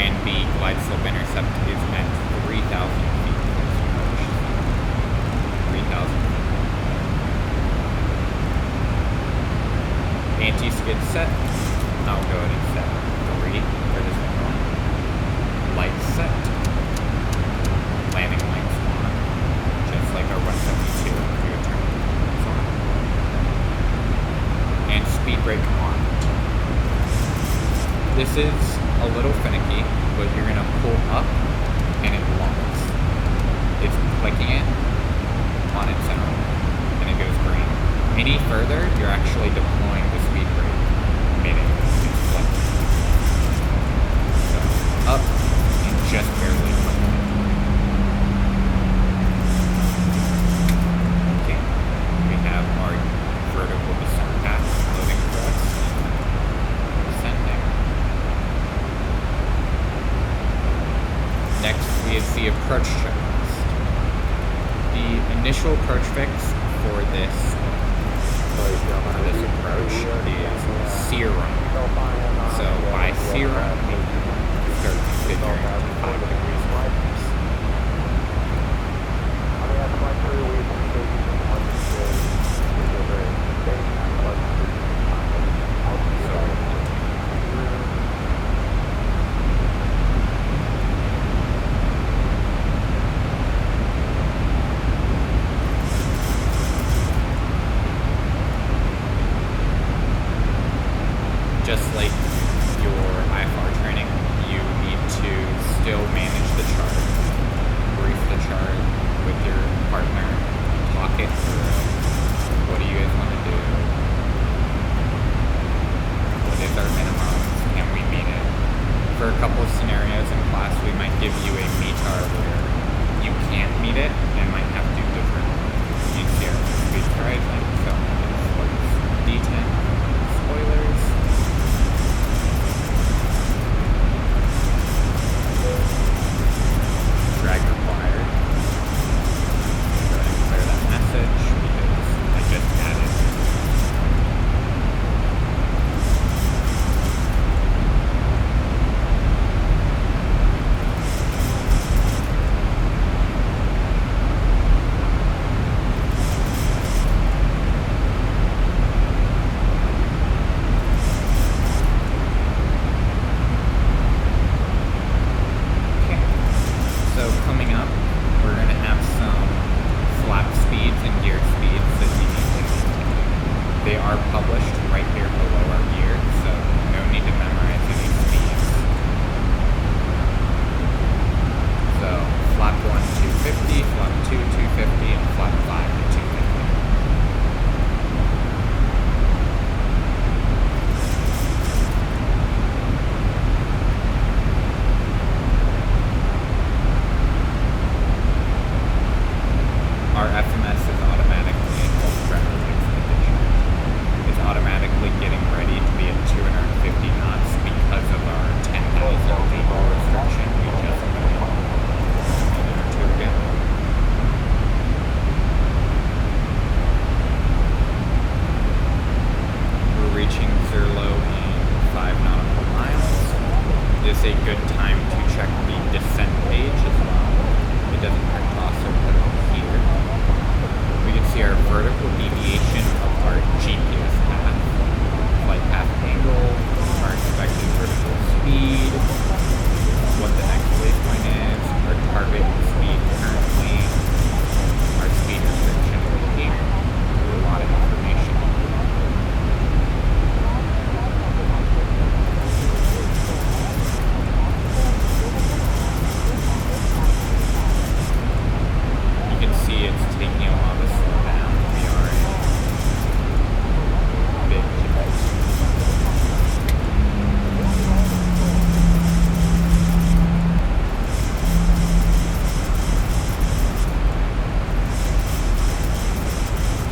S1: and the glide slope intercept is at 3,000 feet. 3,000. Anti-skid set. I'll go ahead and set 3 for this one. Lights set. Landing lights on, just like our 172 if you turn it on. And speed brake on. This is a little finicky, but you're going to pull up and it locks. It's clicking it on its own and it goes green. Any further, you're actually deploying the speed brake. It's flipped. So up and just barely flipped. initial approach fix for this approach is serum. So by serum, we start configuring to 5 degrees of freeze. Just like your IFR training, you need to still manage the chart, brief the chart with your partner, talk it through. What do you guys want to do? What is our minimum? Can we meet it? For a couple of scenarios in class, we might give you a METAR where you can't meet it and might have to do different ECR speed tries, like so D10 spoilers. Drag required. Go ahead and clear that message because I just added. So coming up, we're going to have some flap speeds and gear speeds that we need to maintain. They are published right here below our gear, so no need to memorize any speeds. So flap 1, 250, flap 2, 250, and flap 5 to 250. Our FMS is automatically it's automatically getting ready to be at 250 knots because of our 10,000 legal restriction we just put in. Two again. We're reaching Zerlo in 5 nautical miles. This is a good time to check the descent page as well. It doesn't hurt to also put it here. We can see our vertical deviation of our GPS path, flight path angle, our expected vertical speed, what the next waypoint is, our target speed currently, our speed restriction here. A lot of information. You can see it's taking a while to slow down. We are in big jumps.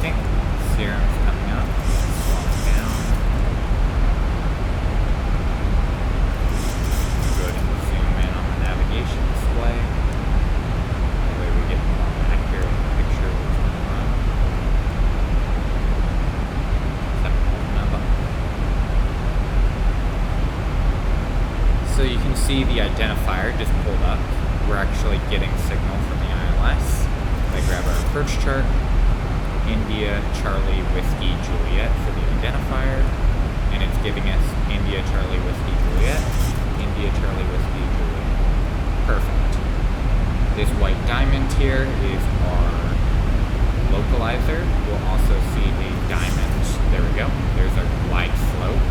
S1: Okay, serum's coming up, slowing down. Go ahead and zoom in on the navigation display. That way we get a more accurate picture of what's going on. So you can see the identifier just pulled up. We're actually getting signal from the ILS. I grab our approach chart, India, Charlie, Whiskey, Juliet for the identifier, and it's giving us India, Charlie, Whiskey, Juliet, India, Charlie, Whiskey, Juliet. Perfect. This white diamond here is our localizer. We'll also see a diamond. There we go. There's our glide slope.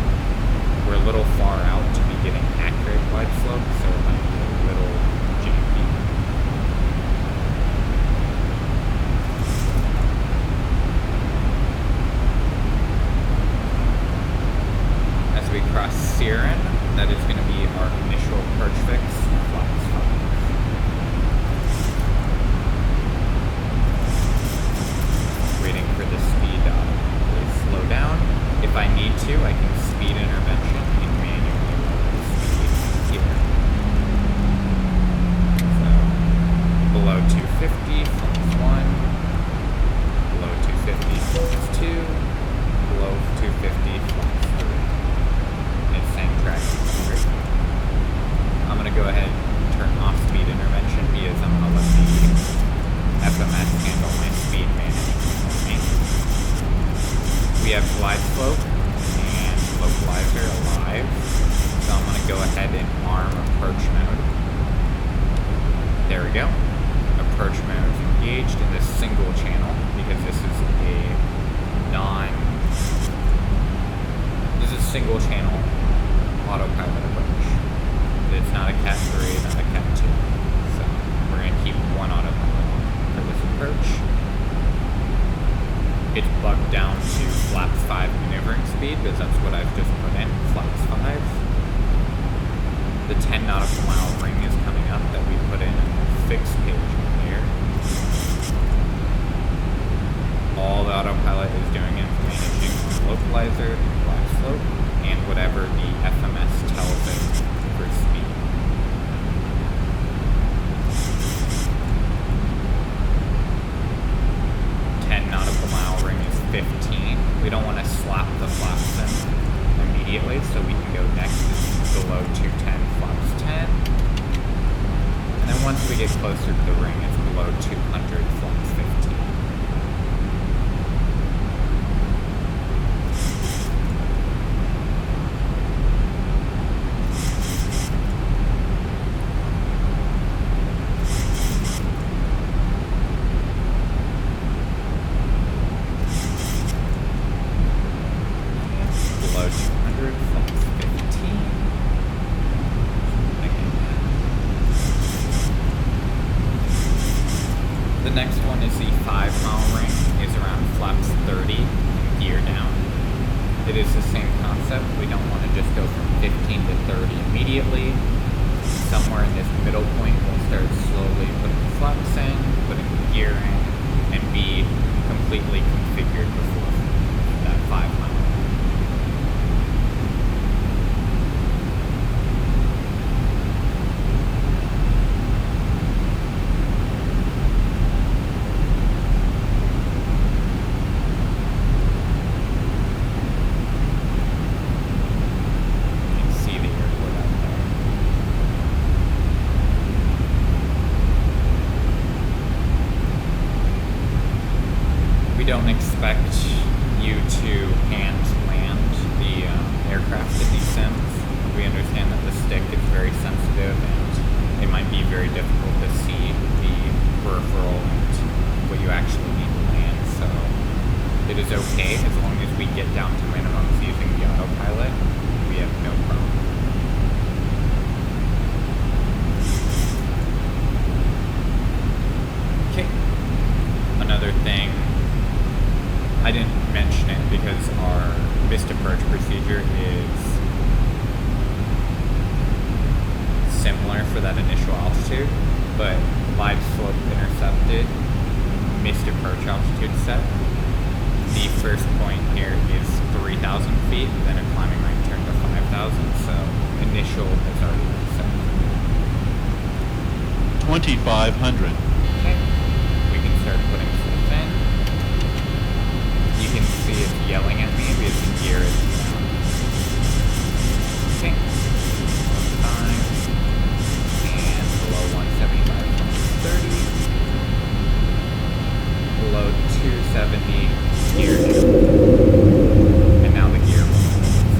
S1: We're a little far out to be getting accurate glide slope, so it might be a little janky. As we cross Siren, that is going to be our initial approach fix. Flaps 5. Waiting for the speed to really slow down. If I need to, I can speed intervention and manually lower the speed here. So below 250, flaps 1. glide slope and localizer alive. So I'm going to go ahead and arm approach mode. There we go. Approach mode is engaged in this single channel because this is single channel autopilot approach. It's not a Cat 3, not a Cat 2. So we're going to keep one autopilot on for this approach. It's bugged down to flaps 5 maneuvering speed because that's what I've just put in, flaps 5. The 10 nautical mile ring is coming up that we put in a fixed page here. All the autopilot is doing is managing the localizer, glide slope, and whatever the FMS tells it for speed. Nautical mile ring is 15. We don't want to slap the flaps in immediately, so we can go next to below 210, flaps 10. And then once we get closer to the ring, it's below 200, flaps 15. We don't expect you to hand land the aircraft in these sims. We understand that the stick is very sensitive and it might be very difficult to see the peripheral and what you actually need to land. So it is okay as long as we get down to minimums using the autopilot. We have no problem. Okay. Another thing, I didn't mention it because our missed approach procedure is similar for that initial altitude, but live slope intercepted, missed approach altitude set. The first point here is 3,000 feet, then a climbing right turn to 5,000, so initial has already been set.
S6: 2,500.
S1: Okay, we can start putting stuff in. You can see it's yelling at me because the gear is down. Okay. 1.5. And below 175, 130. Below 270, gear down. And now the gear will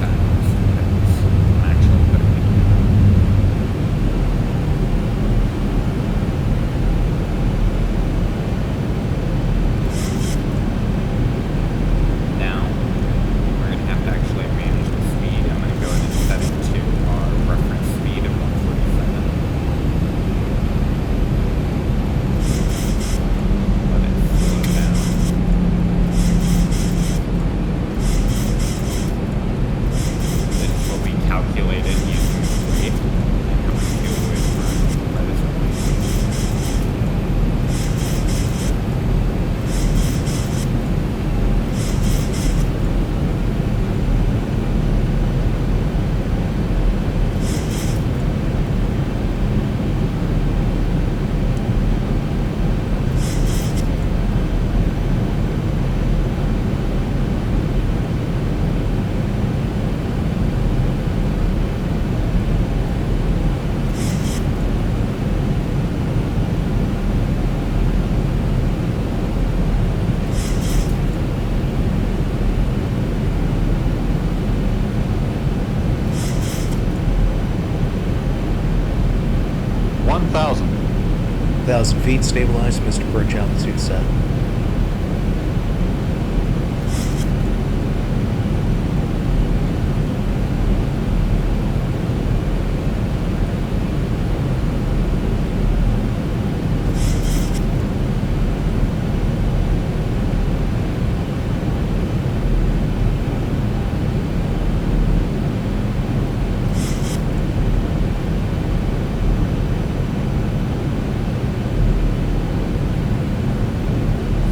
S1: silence because I'm actually putting it in.
S5: 10,000 feet, stabilized, Mr. Perch, altitude set.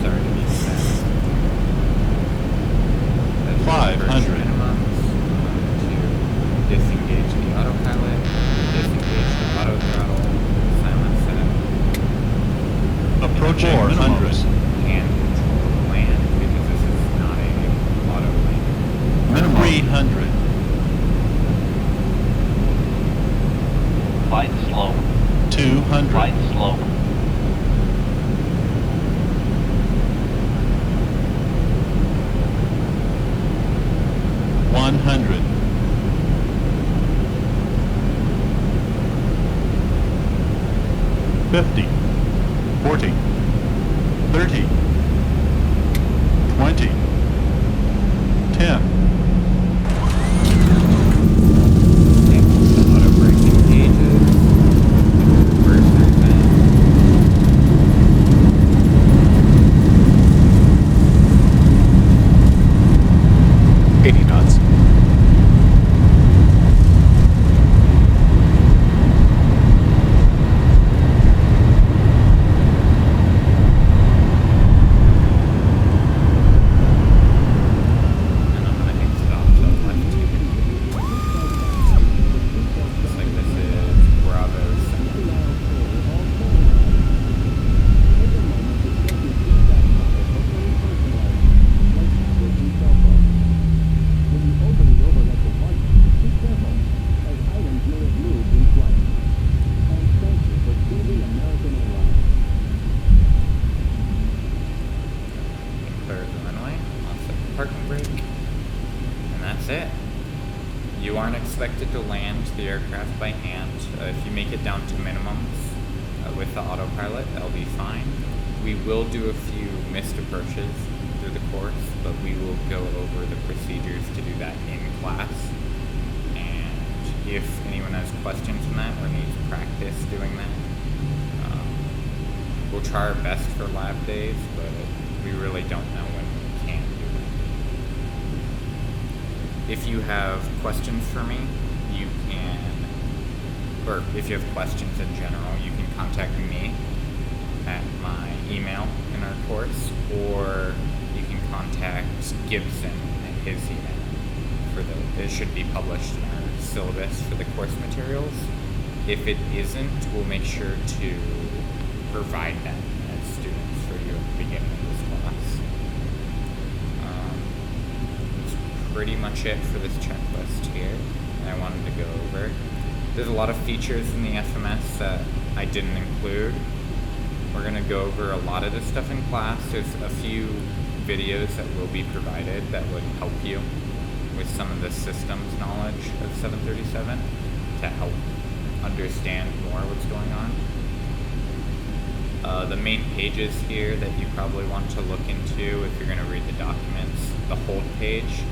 S1: Sorry to be fast.
S6: 500.
S1: To disengage the autopilot, disengage the auto throttle, silence set,
S6: Approaching
S1: 400.
S6: minimums.
S1: And control the land because this is not a auto land.
S6: Minimum. 300.
S7: Flight slow.
S6: 200.
S7: Flight slow.
S6: 100. 50. 40. 30. 20. 10.
S1: The auto braking gauges. Reverser vent.
S5: 80 knots.
S1: And I'm gonna exit off to the left here. Looks like this is Bravo 7. Clear the runway, offset the parking brake, and that's it. You aren't expected to land the aircraft by hand. If you make it down to minimums with the autopilot, that'll be fine. We will do a few missed approaches through the course, but we will go over the procedures to do that in class. And if anyone has questions on that or needs practice doing that, we'll try our best for lab days, but we really don't know when we can do it. If you have questions for me, you can, or if you have questions in general, you can contact me at my email in our course, or you can contact Gibson at his email. It should be published in our syllabus for the course materials. If it isn't, we'll make sure to provide that as students for you at the beginning of this class. That's pretty much it for this checklist here that I wanted to go over. There's a lot of features in the FMS that I didn't include. We're going to go over a lot of this stuff in class. There's a few videos that will be provided that would help you with some of the systems knowledge of 737 to help understand more what's going on. The main pages here that you probably want to look into if you're going to read the documents, the hold page.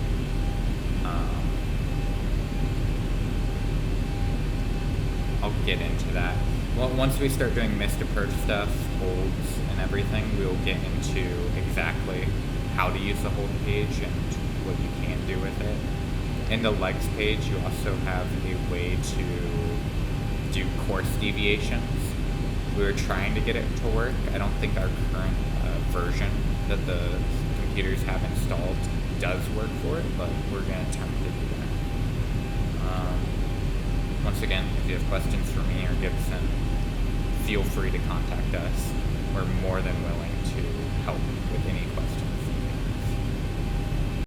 S1: I'll get into that. Well, once we start doing missed approach stuff, holds, and everything, we'll get into exactly how to use the hold page and what you can do with it. In the legs page, you also have a way to do course deviations. We were trying to get it to work. I don't think our current version that the computers have installed does work for it, but we're going to attempt to do that. Once again, if you have questions for me or Gibson, feel free to contact us. We're more than willing to help with any questions.